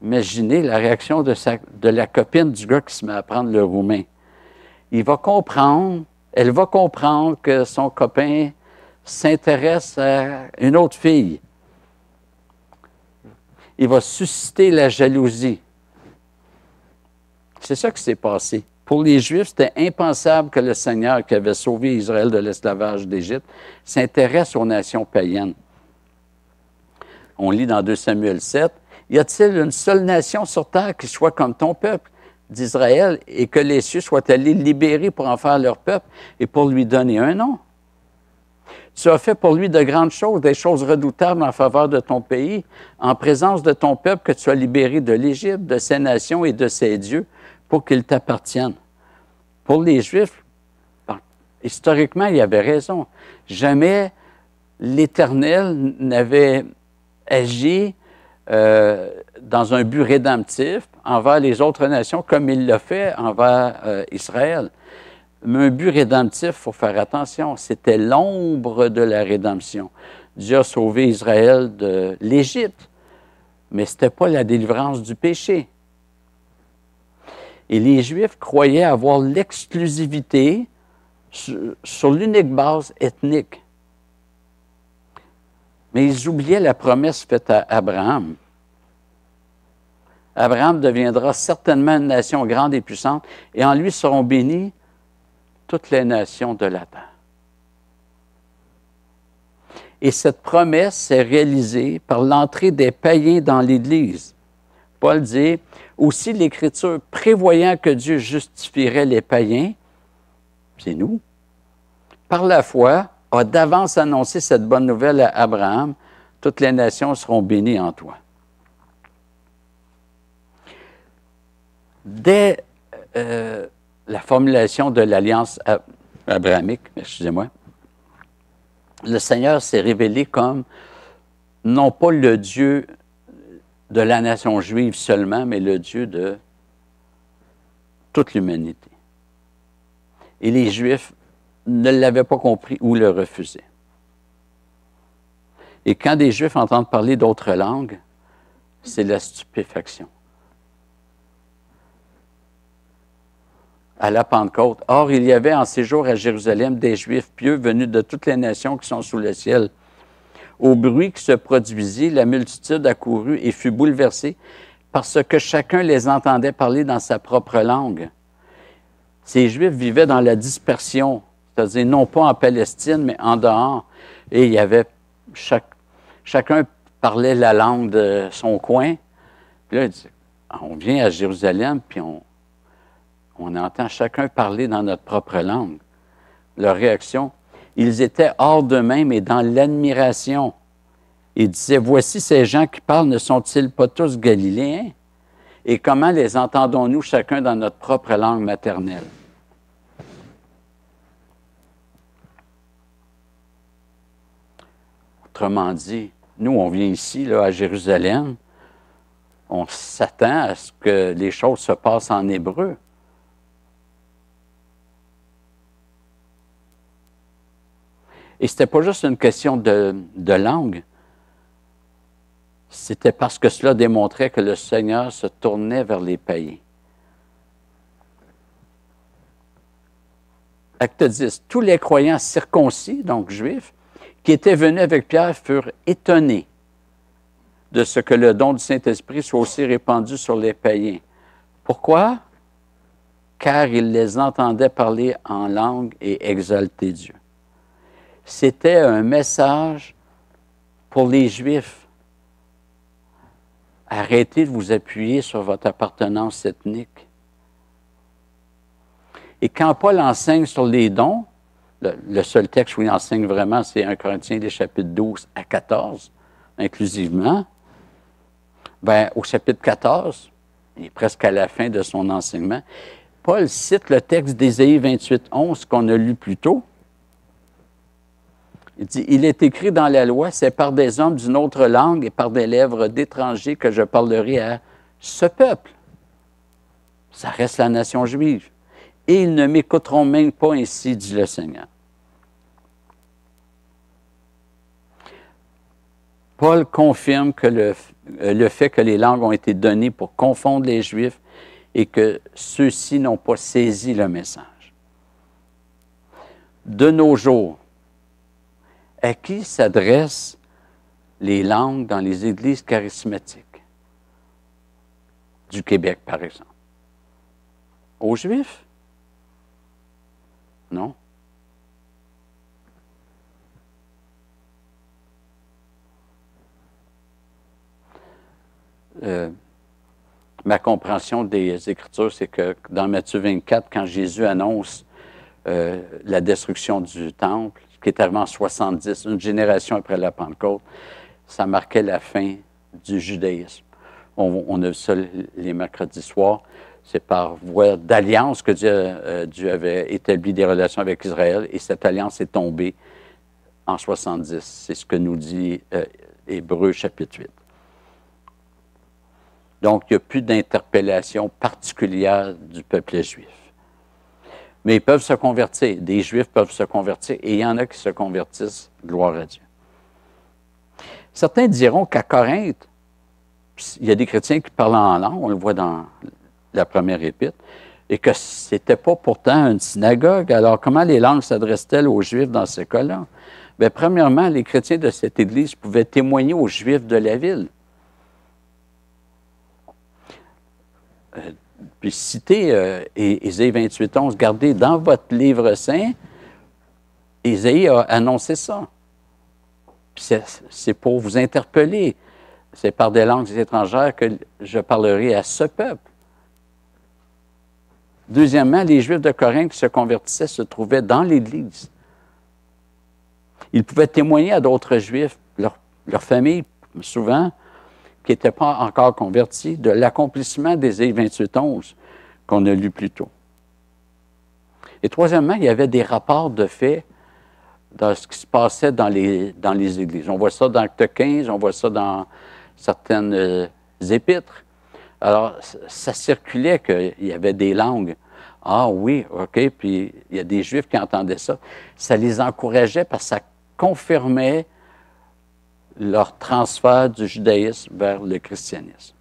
Imaginez la réaction de la copine du gars qui se met à apprendre le roumain. Elle va comprendre que son copain s'intéresse à une autre fille. Il va susciter la jalousie. C'est ça qui s'est passé. Pour les Juifs, c'était impensable que le Seigneur, qui avait sauvé Israël de l'esclavage d'Égypte, s'intéresse aux nations païennes. On lit dans 2 Samuel 7, « Y a-t-il une seule nation sur terre qui soit comme ton peuple d'Israël et que les cieux soient allés libérer pour en faire leur peuple et pour lui donner un nom? Tu as fait pour lui de grandes choses, des choses redoutables en faveur de ton pays, en présence de ton peuple que tu as libéré de l'Égypte, de ses nations et de ses dieux, pour qu'ils t'appartiennent. » Pour les Juifs, historiquement, il y avait raison. Jamais l'Éternel n'avait agi dans un but rédemptif envers les autres nations comme il l'a fait envers Israël. Mais un but rédemptif, il faut faire attention, c'était l'ombre de la rédemption. Dieu a sauvé Israël de l'Égypte, mais ce n'était pas la délivrance du péché. Et les Juifs croyaient avoir l'exclusivité sur l'unique base ethnique. Mais ils oubliaient la promesse faite à Abraham. Abraham deviendra certainement une nation grande et puissante, et en lui seront bénies toutes les nations de la terre. Et cette promesse s'est réalisée par l'entrée des païens dans l'Église. Paul dit, « Aussi l'Écriture, prévoyant que Dieu justifierait les païens, c'est nous, par la foi, a d'avance annoncé cette bonne nouvelle à Abraham, toutes les nations seront bénies en toi. » Dès la formulation de l'alliance abrahamique, excusez-moi, le Seigneur s'est révélé comme non pas le Dieu de la nation juive seulement, mais le Dieu de toute l'humanité. Et les Juifs ne l'avaient pas compris ou le refusaient. Et quand des Juifs entendent parler d'autres langues, c'est la stupéfaction. À la Pentecôte. Or, il y avait en séjour à Jérusalem des Juifs pieux venus de toutes les nations qui sont sous le ciel. Au bruit qui se produisit, la multitude accourut et fut bouleversée parce que chacun les entendait parler dans sa propre langue. Ces Juifs vivaient dans la dispersion, c'est-à-dire non pas en Palestine, mais en dehors. Et il y avait chacun parlait la langue de son coin. Puis là, il dit, on vient à Jérusalem, puis on entend chacun parler dans notre propre langue. Leur réaction, ils étaient hors d'eux-mêmes et dans l'admiration. Ils disaient, voici ces gens qui parlent, ne sont-ils pas tous Galiléens? Et comment les entendons-nous chacun dans notre propre langue maternelle? Autrement dit, nous, on vient ici, là, à Jérusalem, on s'attend à ce que les choses se passent en hébreu. Et ce n'était pas juste une question de langue. C'était parce que cela démontrait que le Seigneur se tournait vers les païens. Acte 10. Tous les croyants circoncis, donc juifs, qui étaient venus avec Pierre furent étonnés de ce que le don du Saint-Esprit soit aussi répandu sur les païens. Pourquoi? Car ils les entendaient parler en langue et exalter Dieu. C'était un message pour les Juifs. Arrêtez de vous appuyer sur votre appartenance ethnique. Et quand Paul enseigne sur les dons, le seul texte où il enseigne vraiment, c'est 1 Corinthiens, les chapitres 12 à 14, inclusivement. Bien, au chapitre 14, il est presque à la fin de son enseignement, Paul cite le texte d'Ésaïe 28, 11 qu'on a lu plus tôt. Il dit, « Il est écrit dans la loi, c'est par des hommes d'une autre langue et par des lèvres d'étrangers que je parlerai à ce peuple. » Ça reste la nation juive. « Et ils ne m'écouteront même pas ainsi, dit le Seigneur. » Paul confirme que le fait que les langues ont été données pour confondre les Juifs et que ceux-ci n'ont pas saisi le message. De nos jours, à qui s'adressent les langues dans les églises charismatiques du Québec, par exemple? Aux Juifs? Non. Ma compréhension des Écritures, c'est que dans Matthieu 24, quand Jésus annonce la destruction du temple, qui est arrivé en 70, une génération après la Pentecôte, ça marquait la fin du judaïsme. On a vu ça les mercredis soirs. C'est par voie d'alliance que Dieu avait établi des relations avec Israël et cette alliance est tombée en 70. C'est ce que nous dit Hébreux chapitre 8. Donc, il n'y a plus d'interpellation particulière du peuple juif. Mais ils peuvent se convertir. Des Juifs peuvent se convertir et il y en a qui se convertissent, gloire à Dieu. Certains diront qu'à Corinthe, il y a des chrétiens qui parlent en langue, on le voit dans la première épître, et que ce n'était pas pourtant une synagogue. Alors, comment les langues s'adressent-elles aux Juifs dans ce cas-là? Bien, premièrement, les chrétiens de cette Église pouvaient témoigner aux Juifs de la ville. Puis citer Ésaïe 28, 11, gardez dans votre livre saint, Ésaïe a annoncé ça. C'est pour vous interpeller. C'est par des langues étrangères que je parlerai à ce peuple. Deuxièmement, les Juifs de Corinthe qui se convertissaient se trouvaient dans l'Église. Ils pouvaient témoigner à d'autres Juifs, leur famille, souvent, qui n'étaient pas encore convertis, de l'accomplissement d'Ésaïe 28, 11, qu'on a lu plus tôt. Et troisièmement, il y avait des rapports de faits dans ce qui se passait dans les églises. On voit ça dans Acte 15, on voit ça dans certaines épîtres. Alors, ça circulait qu'il y avait des langues. Ah oui, OK, puis il y a des Juifs qui entendaient ça. Ça les encourageait parce que ça confirmait leur transfert du judaïsme vers le christianisme.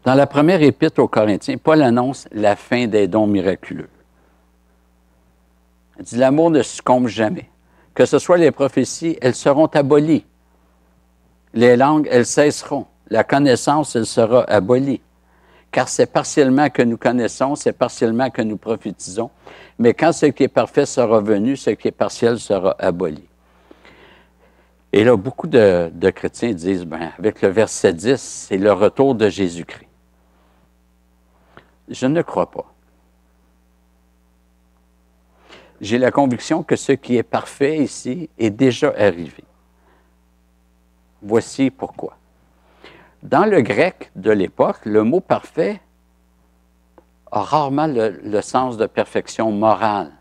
Dans la première épître aux Corinthiens, Paul annonce la fin des dons miraculeux. Il dit, l'amour ne succombe jamais. Que ce soit les prophéties, elles seront abolies. Les langues, elles cesseront. La connaissance, elle sera abolie. car c'est partiellement que nous connaissons, c'est partiellement que nous prophétisons. Mais quand ce qui est parfait sera venu, ce qui est partiel sera aboli. Et là, beaucoup de chrétiens disent, bien, avec le verset 10, c'est le retour de Jésus-Christ. Je ne crois pas. J'ai la conviction que ce qui est parfait ici est déjà arrivé. Voici pourquoi. Dans le grec de l'époque, le mot parfait a rarement le sens de perfection morale.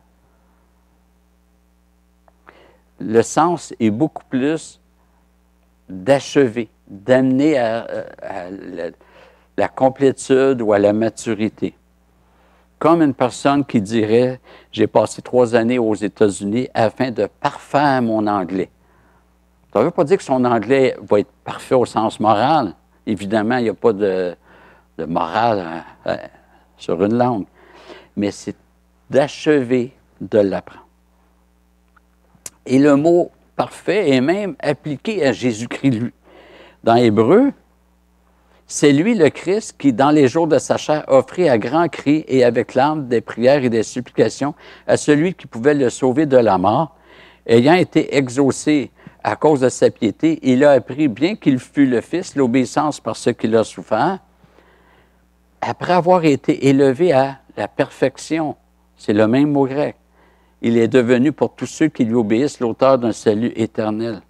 Le sens est beaucoup plus d'achever, d'amener à la complétude ou à la maturité. Comme une personne qui dirait « J'ai passé 3 années aux États-Unis afin de parfaire mon anglais ». Ça ne veut pas dire que son anglais va être parfait au sens moral. Évidemment, il n'y a pas de morale sur une langue. Mais c'est d'achever de l'apprendre. Et le mot « parfait » est même appliqué à Jésus-Christ, lui. Dans Hébreu, c'est lui, le Christ, qui, dans les jours de sa chair, offrit à grands cris et avec larmes des prières et des supplications à celui qui pouvait le sauver de la mort. Ayant été exaucé à cause de sa piété, il a appris, bien qu'il fût le Fils, l'obéissance par ce qu'il a souffert, après avoir été élevé à la perfection. C'est le même mot grec. Il est devenu pour tous ceux qui lui obéissent l'auteur d'un salut éternel.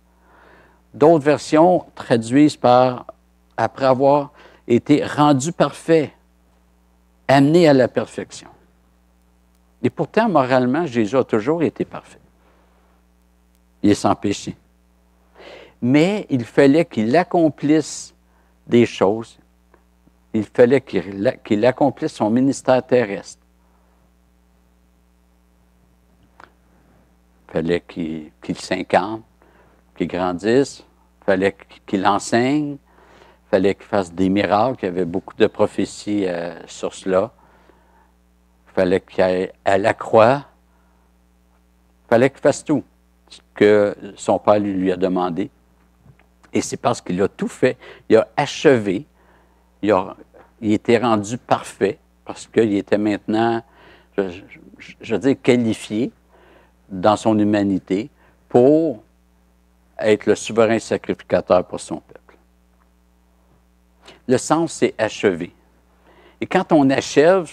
D'autres versions traduisent par « après avoir été rendu parfait, amené à la perfection ». Et pourtant, moralement, Jésus a toujours été parfait. Il est sans péché. Mais il fallait qu'il accomplisse des choses. Il fallait qu'il accomplisse son ministère terrestre. Il fallait qu'il s'incarne, qu'il grandisse, il fallait qu'il enseigne, il fallait qu'il fasse des miracles, il y avait beaucoup de prophéties sur cela. Il fallait qu'il aille à la croix, il fallait qu'il fasse tout ce que son père lui a demandé. Et c'est parce qu'il a tout fait, il a achevé, il était rendu parfait, parce qu'il était maintenant, je veux dire, qualifié dans son humanité pour être le souverain sacrificateur pour son peuple. Le sens, c'est achever. Et quand on achève,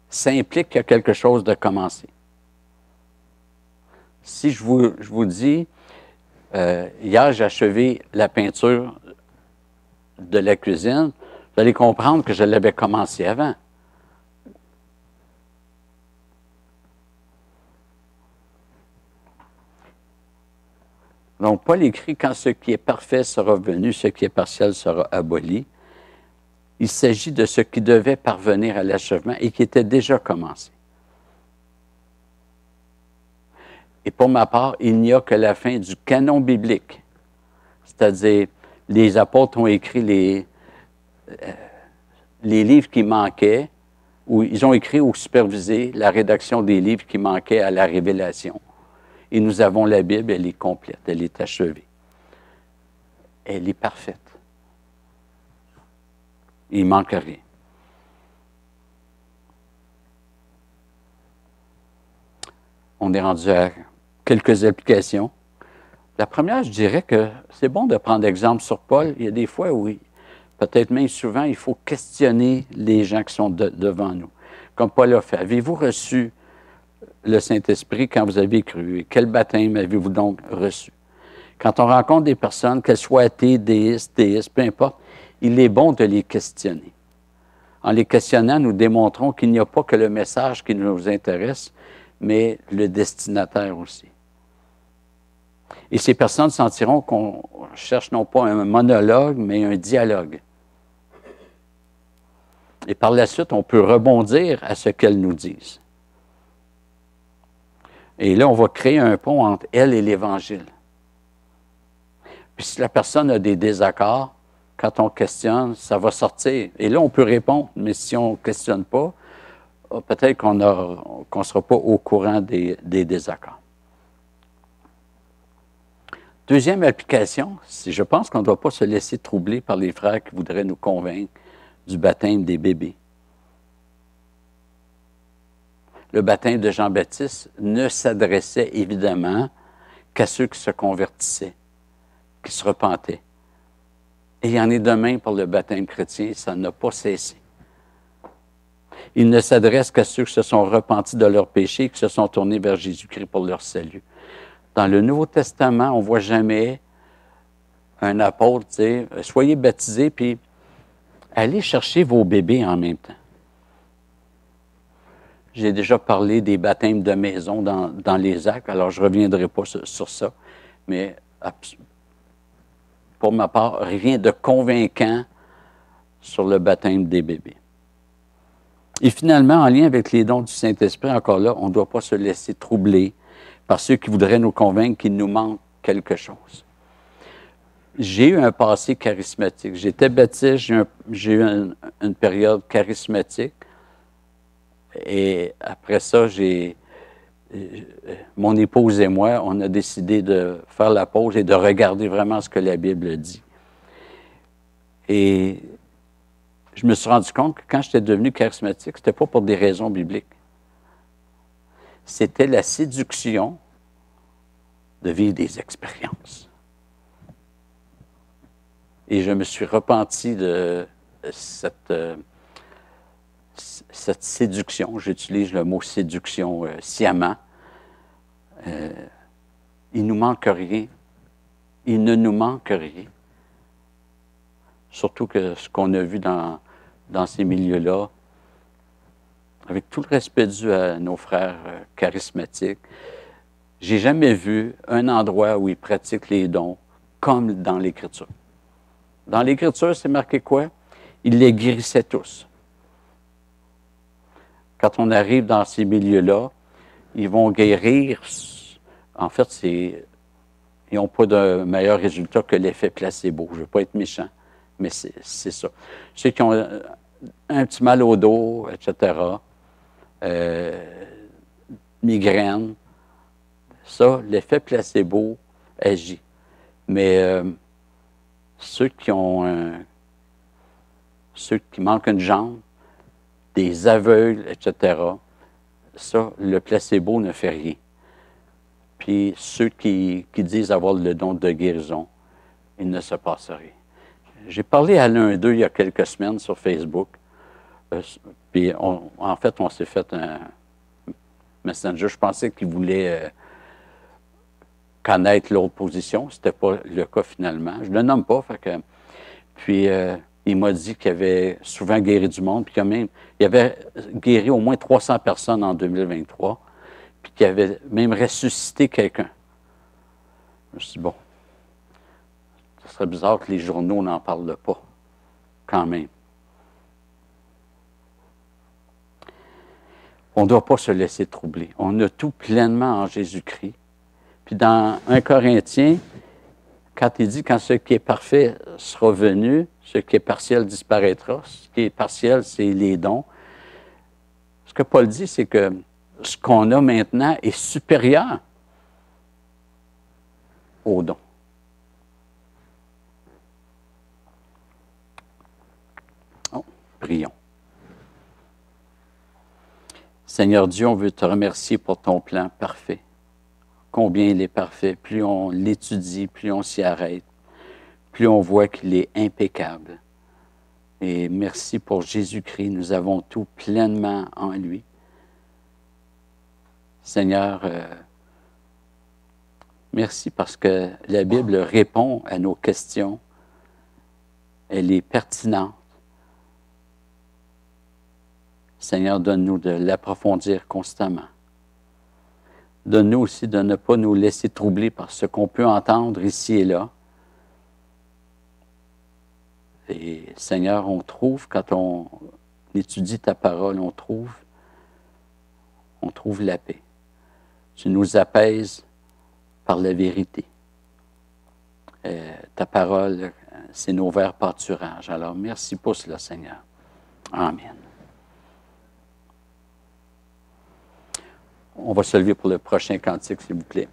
ça implique qu'il y a quelque chose de commencé. Si je vous dis, hier, j'ai achevé la peinture de la cuisine, vous allez comprendre que je l'avais commencé avant. Donc, Paul écrit « Quand ce qui est parfait sera venu, ce qui est partiel sera aboli ». Il s'agit de ce qui devait parvenir à l'achèvement et qui était déjà commencé. Et pour ma part, il n'y a que la fin du canon biblique. C'est-à-dire, les apôtres ont écrit les livres qui manquaient, ou ils ont écrit ou supervisé la rédaction des livres qui manquaient à la révélation. Et nous avons la Bible, elle est complète, elle est achevée. Elle est parfaite. Il ne manque rien. On est rendu à quelques applications. La première, je dirais que c'est bon de prendre exemple sur Paul. Il y a des fois où, peut-être même souvent, il faut questionner les gens qui sont devant nous. Comme Paul a fait. Avez-vous reçu le Saint-Esprit quand vous avez cru? Et quel baptême avez-vous donc reçu? Quand on rencontre des personnes, qu'elles soient athées, déistes, peu importe, il est bon de les questionner. En les questionnant, nous démontrons qu'il n'y a pas que le message qui nous intéresse, mais le destinataire aussi. Et ces personnes sentiront qu'on cherche non pas un monologue, mais un dialogue. Et par la suite, on peut rebondir à ce qu'elles nous disent. Et là, on va créer un pont entre elle et l'Évangile. Puis si la personne a des désaccords, quand on questionne, ça va sortir. Et là, on peut répondre, mais si on ne questionne pas, peut-être qu'on ne sera pas au courant des désaccords. Deuxième application, je pense qu'on ne doit pas se laisser troubler par les frères qui voudraient nous convaincre du baptême des bébés. Le baptême de Jean-Baptiste ne s'adressait évidemment qu'à ceux qui se convertissaient, qui se repentaient. Et il y en est de même pour le baptême chrétien, ça n'a pas cessé. Il ne s'adresse qu'à ceux qui se sont repentis de leurs péchés, qui se sont tournés vers Jésus-Christ pour leur salut. Dans le Nouveau Testament, on ne voit jamais un apôtre dire « Soyez baptisés, puis allez chercher vos bébés en même temps. » J'ai déjà parlé des baptêmes de maison dans les Actes, alors je ne reviendrai pas sur ça, mais pour ma part, rien de convaincant sur le baptême des bébés. Et finalement, en lien avec les dons du Saint-Esprit, encore là, on ne doit pas se laisser troubler par ceux qui voudraient nous convaincre qu'il nous manque quelque chose. J'ai eu un passé charismatique. J'étais baptiste, j'ai eu une période charismatique. Et après ça, mon épouse et moi, on a décidé de faire la pause et de regarder vraiment ce que la Bible dit. Et je me suis rendu compte que quand j'étais devenu charismatique, ce n'était pas pour des raisons bibliques. C'était la séduction de vivre des expériences. Et je me suis repenti de cette séduction. J'utilise le mot séduction sciemment. Il nous manque rien. Il ne nous manque rien. Surtout que ce qu'on a vu dans ces milieux-là, avec tout le respect dû à nos frères charismatiques, j'ai jamais vu un endroit où ils pratiquent les dons comme dans l'Écriture. Dans l'Écriture, c'est marqué quoi? Ils les guérissaient tous. Quand on arrive dans ces milieux-là, ils vont guérir. En fait, ils n'ont pas de meilleur résultat que l'effet placebo. Je ne veux pas être méchant, mais c'est ça. Ceux qui ont un petit mal au dos, etc., migraine, ça, l'effet placebo agit. Mais ceux qui manquent une jambe, des aveugles, etc., ça, le placebo ne fait rien. Puis ceux qui disent avoir le don de guérison, il ne se passe rien. J'ai parlé à l'un d'eux il y a quelques semaines sur Facebook. Puis en fait, on s'est fait un messenger. Je pensais qu'il voulait connaître l'autre position. Ce n'était pas le cas finalement. Je ne le nomme pas. Puis il m'a dit qu'il avait souvent guéri du monde, puis il avait guéri au moins 300 personnes en 2023, puis qu'il avait même ressuscité quelqu'un. Je me suis dit, bon, ce serait bizarre que les journaux n'en parlent pas, quand même. On ne doit pas se laisser troubler. On a tout pleinement en Jésus-Christ. Puis dans 1 Corinthiens, quand il dit « Quand ce qui est parfait sera venu, ce qui est partiel disparaîtra », ce qui est partiel, c'est les dons. Ce que Paul dit, c'est que ce qu'on a maintenant est supérieur aux dons. Oh, prions. Seigneur Dieu, on veut te remercier pour ton plan parfait. Combien il est parfait. Plus on l'étudie, plus on s'y arrête, plus on voit qu'il est impeccable. Et merci pour Jésus-Christ. Nous avons tout pleinement en lui. Seigneur, merci parce que la Bible répond à nos questions. Elle est pertinente. Seigneur, donne-nous de l'approfondir constamment. Donne-nous aussi de ne pas nous laisser troubler par ce qu'on peut entendre ici et là. Et Seigneur, on trouve, quand on étudie ta parole, on trouve la paix. Tu nous apaises par la vérité. Ta parole, c'est nos vers pâturages. Alors, merci pour cela, Seigneur. Amen. On va se lever pour le prochain cantique, s'il vous plaît.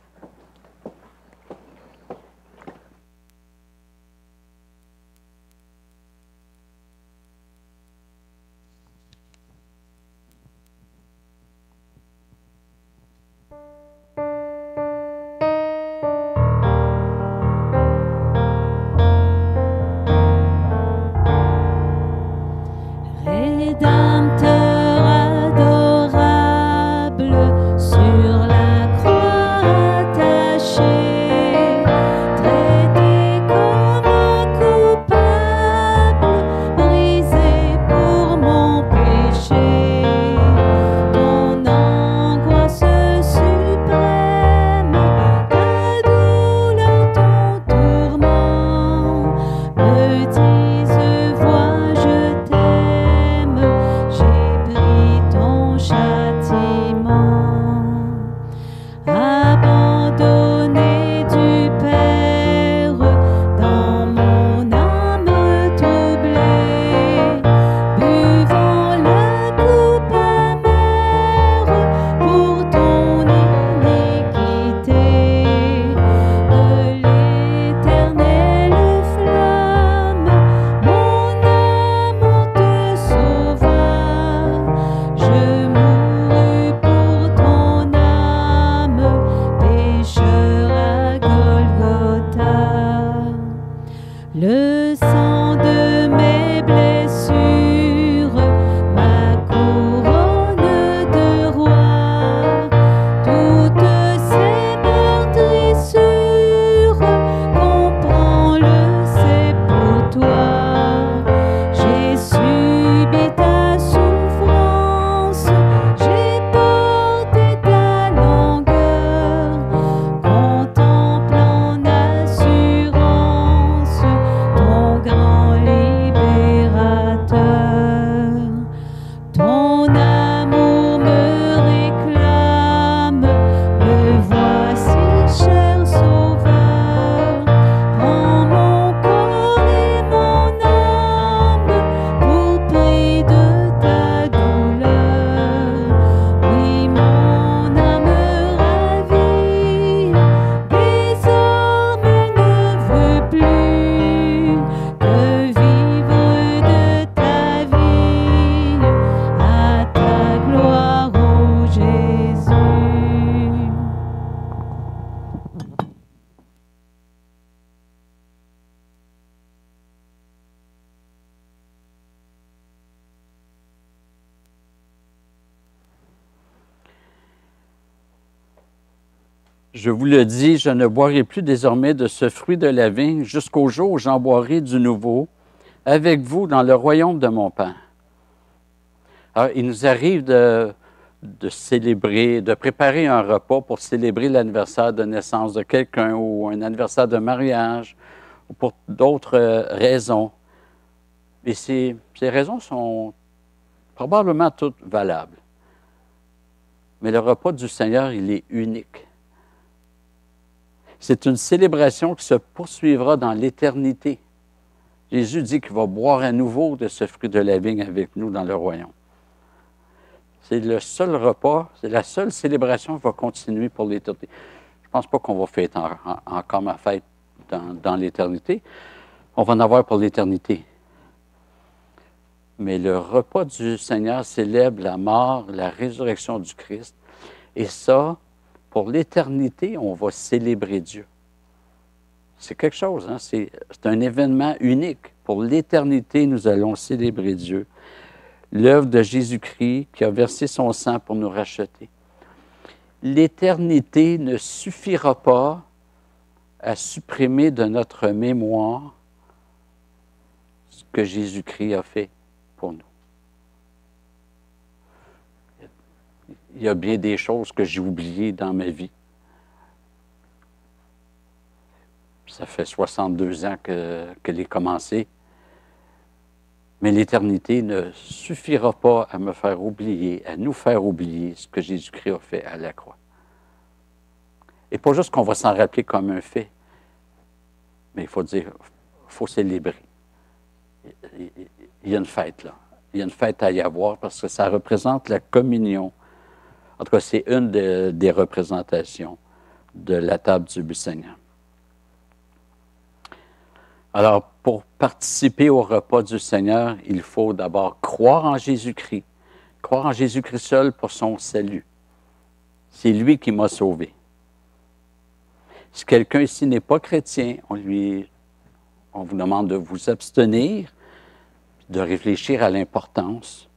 Je vous le dis, je ne boirai plus désormais de ce fruit de la vigne jusqu'au jour où j'en boirai du nouveau avec vous dans le royaume de mon Père. » Alors, il nous arrive de célébrer, de préparer un repas pour célébrer l'anniversaire de naissance de quelqu'un ou un anniversaire de mariage ou pour d'autres raisons. Et ces raisons sont probablement toutes valables. Mais le repas du Seigneur, il est unique. C'est une célébration qui se poursuivra dans l'éternité. Jésus dit qu'il va boire à nouveau de ce fruit de la vigne avec nous dans le royaume. C'est le seul repas, c'est la seule célébration qui va continuer pour l'éternité. Je ne pense pas qu'on va fêter encore ma fête dans l'éternité. On va en avoir pour l'éternité. Mais le repas du Seigneur célèbre la mort, la résurrection du Christ. Et ça, pour l'éternité, on va célébrer Dieu. C'est quelque chose, hein? C'est un événement unique. Pour l'éternité, nous allons célébrer Dieu. L'œuvre de Jésus-Christ qui a versé son sang pour nous racheter. L'éternité ne suffira pas à supprimer de notre mémoire ce que Jésus-Christ a fait pour nous. Il y a bien des choses que j'ai oubliées dans ma vie. Ça fait 62 ans qu'elle est commencée. Mais l'éternité ne suffira pas à me faire oublier, à nous faire oublier ce que Jésus-Christ a fait à la croix. Et pas juste qu'on va s'en rappeler comme un fait, mais il faut dire, il faut célébrer. Il y a une fête là. Il y a une fête à y avoir parce que ça représente la communion. En tout cas, c'est une des représentations de la table du Seigneur. Alors, pour participer au repas du Seigneur, il faut d'abord croire en Jésus-Christ. Croire en Jésus-Christ seul pour son salut. C'est lui qui m'a sauvé. Si quelqu'un ici n'est pas chrétien, on vous demande de vous abstenir, de réfléchir à l'importance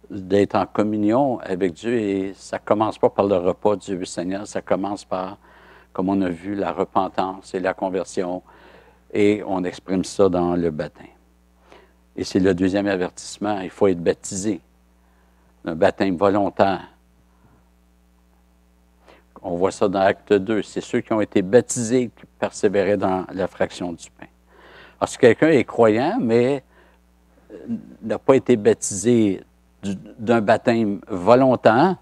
d'être en communion avec Dieu. Et ça ne commence pas par le repas du Seigneur, ça commence par, comme on a vu, la repentance et la conversion. Et on exprime ça dans le baptême. Et c'est le deuxième avertissement, il faut être baptisé. Un baptême volontaire. On voit ça dans Acte 2. C'est ceux qui ont été baptisés qui persévéraient dans la fraction du pain. Alors, si quelqu'un est croyant, mais n'a pas été baptisé d'un baptême volontaire,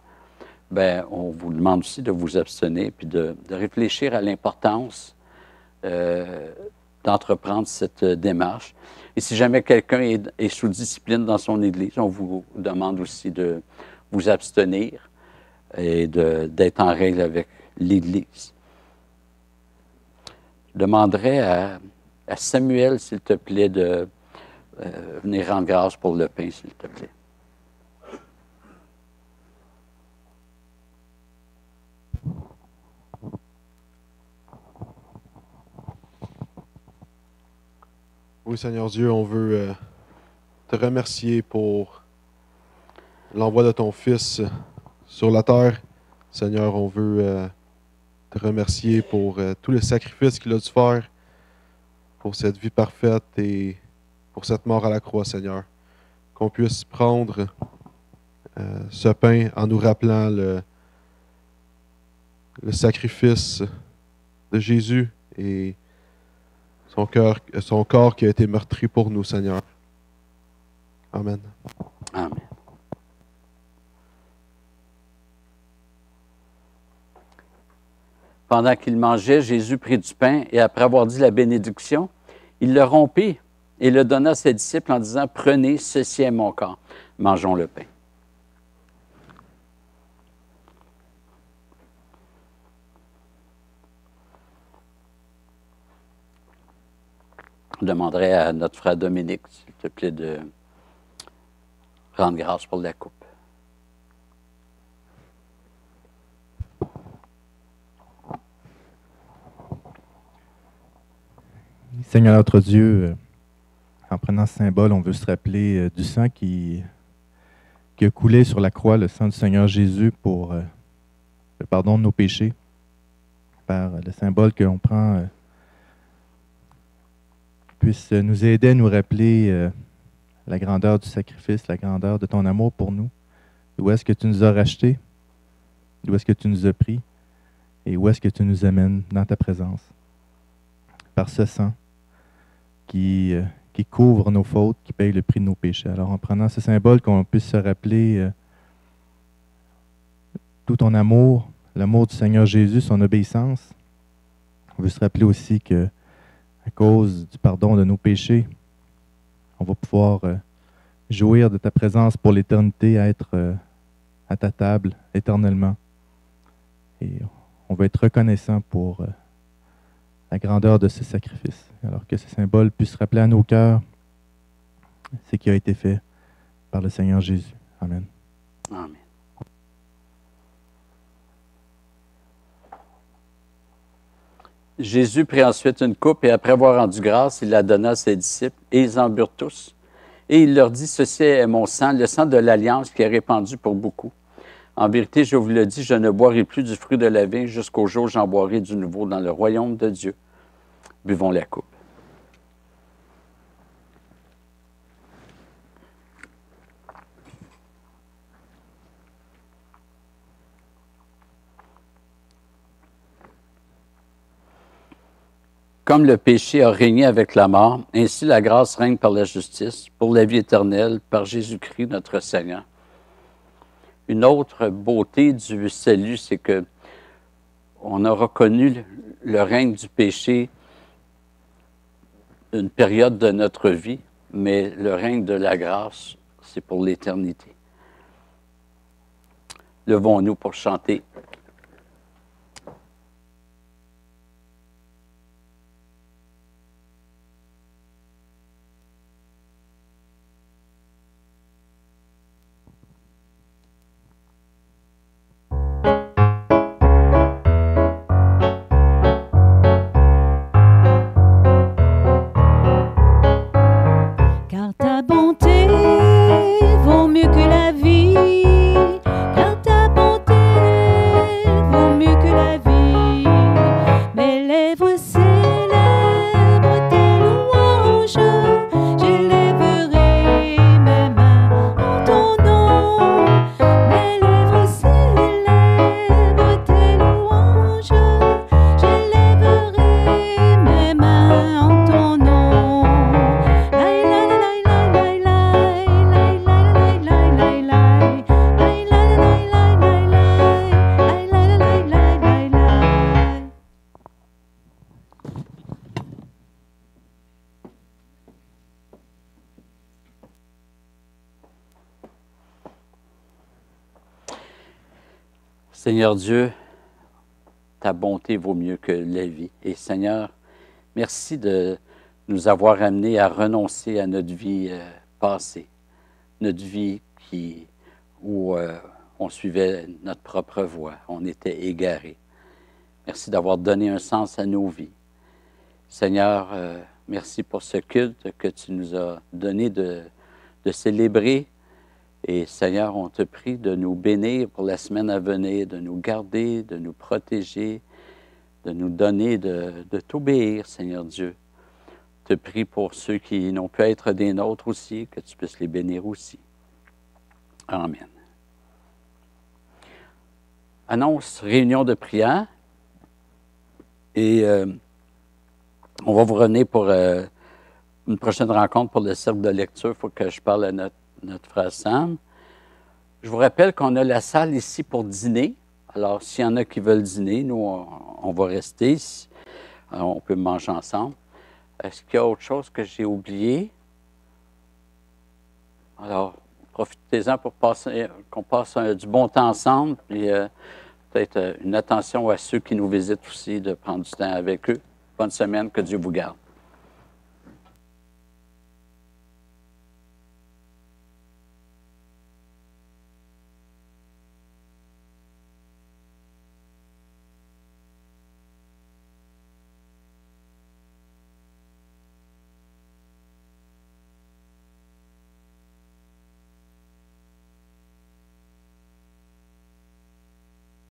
bien, on vous demande aussi de vous abstenir puis de réfléchir à l'importance d'entreprendre cette démarche. Et si jamais quelqu'un est sous discipline dans son Église, on vous demande aussi de vous abstenir et d'être en règle avec l'Église. Je demanderais à Samuel, s'il te plaît, de venir rendre grâce pour le pain, s'il te plaît. Oui, Seigneur Dieu, on veut te remercier pour l'envoi de ton Fils sur la terre. Seigneur, on veut te remercier pour tout le sacrifice qu'il a dû faire, pour cette vie parfaite et pour cette mort à la croix, Seigneur. Qu'on puisse prendre ce pain en nous rappelant le sacrifice de Jésus et son corps qui a été meurtri pour nous, Seigneur. Amen. Amen. Pendant qu'il mangeait, Jésus prit du pain et après avoir dit la bénédiction, il le rompit et le donna à ses disciples en disant « Prenez, ceci est mon corps. Mangeons le pain. » Je demanderai à notre frère Dominique, s'il te plaît, de rendre grâce pour la coupe. Seigneur notre Dieu, en prenant ce symbole, on veut se rappeler du sang qui a coulé sur la croix, le sang du Seigneur Jésus pour le pardon de nos péchés. par le symbole que l'on prend, puisse nous aider à nous rappeler la grandeur du sacrifice, la grandeur de ton amour pour nous. Où est-ce que tu nous as rachetés? D'où est-ce que tu nous as pris? Et où est-ce que tu nous amènes dans ta présence? Par ce sang qui couvre nos fautes, qui paye le prix de nos péchés. Alors, en prenant ce symbole, qu'on puisse se rappeler tout ton amour, l'amour du Seigneur Jésus, son obéissance. On veut se rappeler aussi que, à cause du pardon de nos péchés, on va pouvoir jouir de ta présence pour l'éternité, être à ta table éternellement. Et on va être reconnaissant pour la grandeur de ce sacrifice. Alors que ce symbole puisse rappeler à nos cœurs ce qui a été fait par le Seigneur Jésus. Amen. Amen. Jésus prit ensuite une coupe et après avoir rendu grâce, il la donna à ses disciples et ils en burent tous. Et il leur dit, ceci est mon sang, le sang de l'alliance qui est répandu pour beaucoup. En vérité, je vous le dis, je ne boirai plus du fruit de la vigne jusqu'au jour où j'en boirai du nouveau dans le royaume de Dieu. Buvons la coupe. Comme le péché a régné avec la mort, ainsi la grâce règne par la justice, pour la vie éternelle, par Jésus-Christ notre Seigneur. Une autre beauté du salut, c'est que on a reconnu le règne du péché une période de notre vie, mais le règne de la grâce, c'est pour l'éternité. Levons-nous pour chanter. Car ta bonté vaut mieux que la vie, car ta bonté vaut mieux que la vie. Mes lèvres célèbrent tes louanges, j'élèverai mes mains en ton nom. Mes lèvres célèbrent tes louanges, j'élèverai mes mains en ton nom. Seigneur Dieu, ta bonté vaut mieux que la vie. Et Seigneur, merci de nous avoir amenés à renoncer à notre vie passée, notre vie où on suivait notre propre voie, on était égarés. Merci d'avoir donné un sens à nos vies. Seigneur, merci pour ce culte que tu nous as donné de célébrer. Et Seigneur, on te prie de nous bénir pour la semaine à venir, de nous garder, de nous protéger, de nous donner de t'obéir, Seigneur Dieu. Je te prie pour ceux qui n'ont pu être des nôtres aussi, que tu puisses les bénir aussi. Amen. Annonce réunion de prière. Et on va vous revenir pour une prochaine rencontre pour le cercle de lecture. Il faut que je parle à notre frère Sam. Je vous rappelle qu'on a la salle ici pour dîner. Alors, s'il y en a qui veulent dîner, nous, on va rester. On peut manger ensemble. Est-ce qu'il y a autre chose que j'ai oublié? Alors, profitez-en pour qu'on passe du bon temps ensemble. Puis, peut-être une attention à ceux qui nous visitent aussi, de prendre du temps avec eux. Bonne semaine, que Dieu vous garde.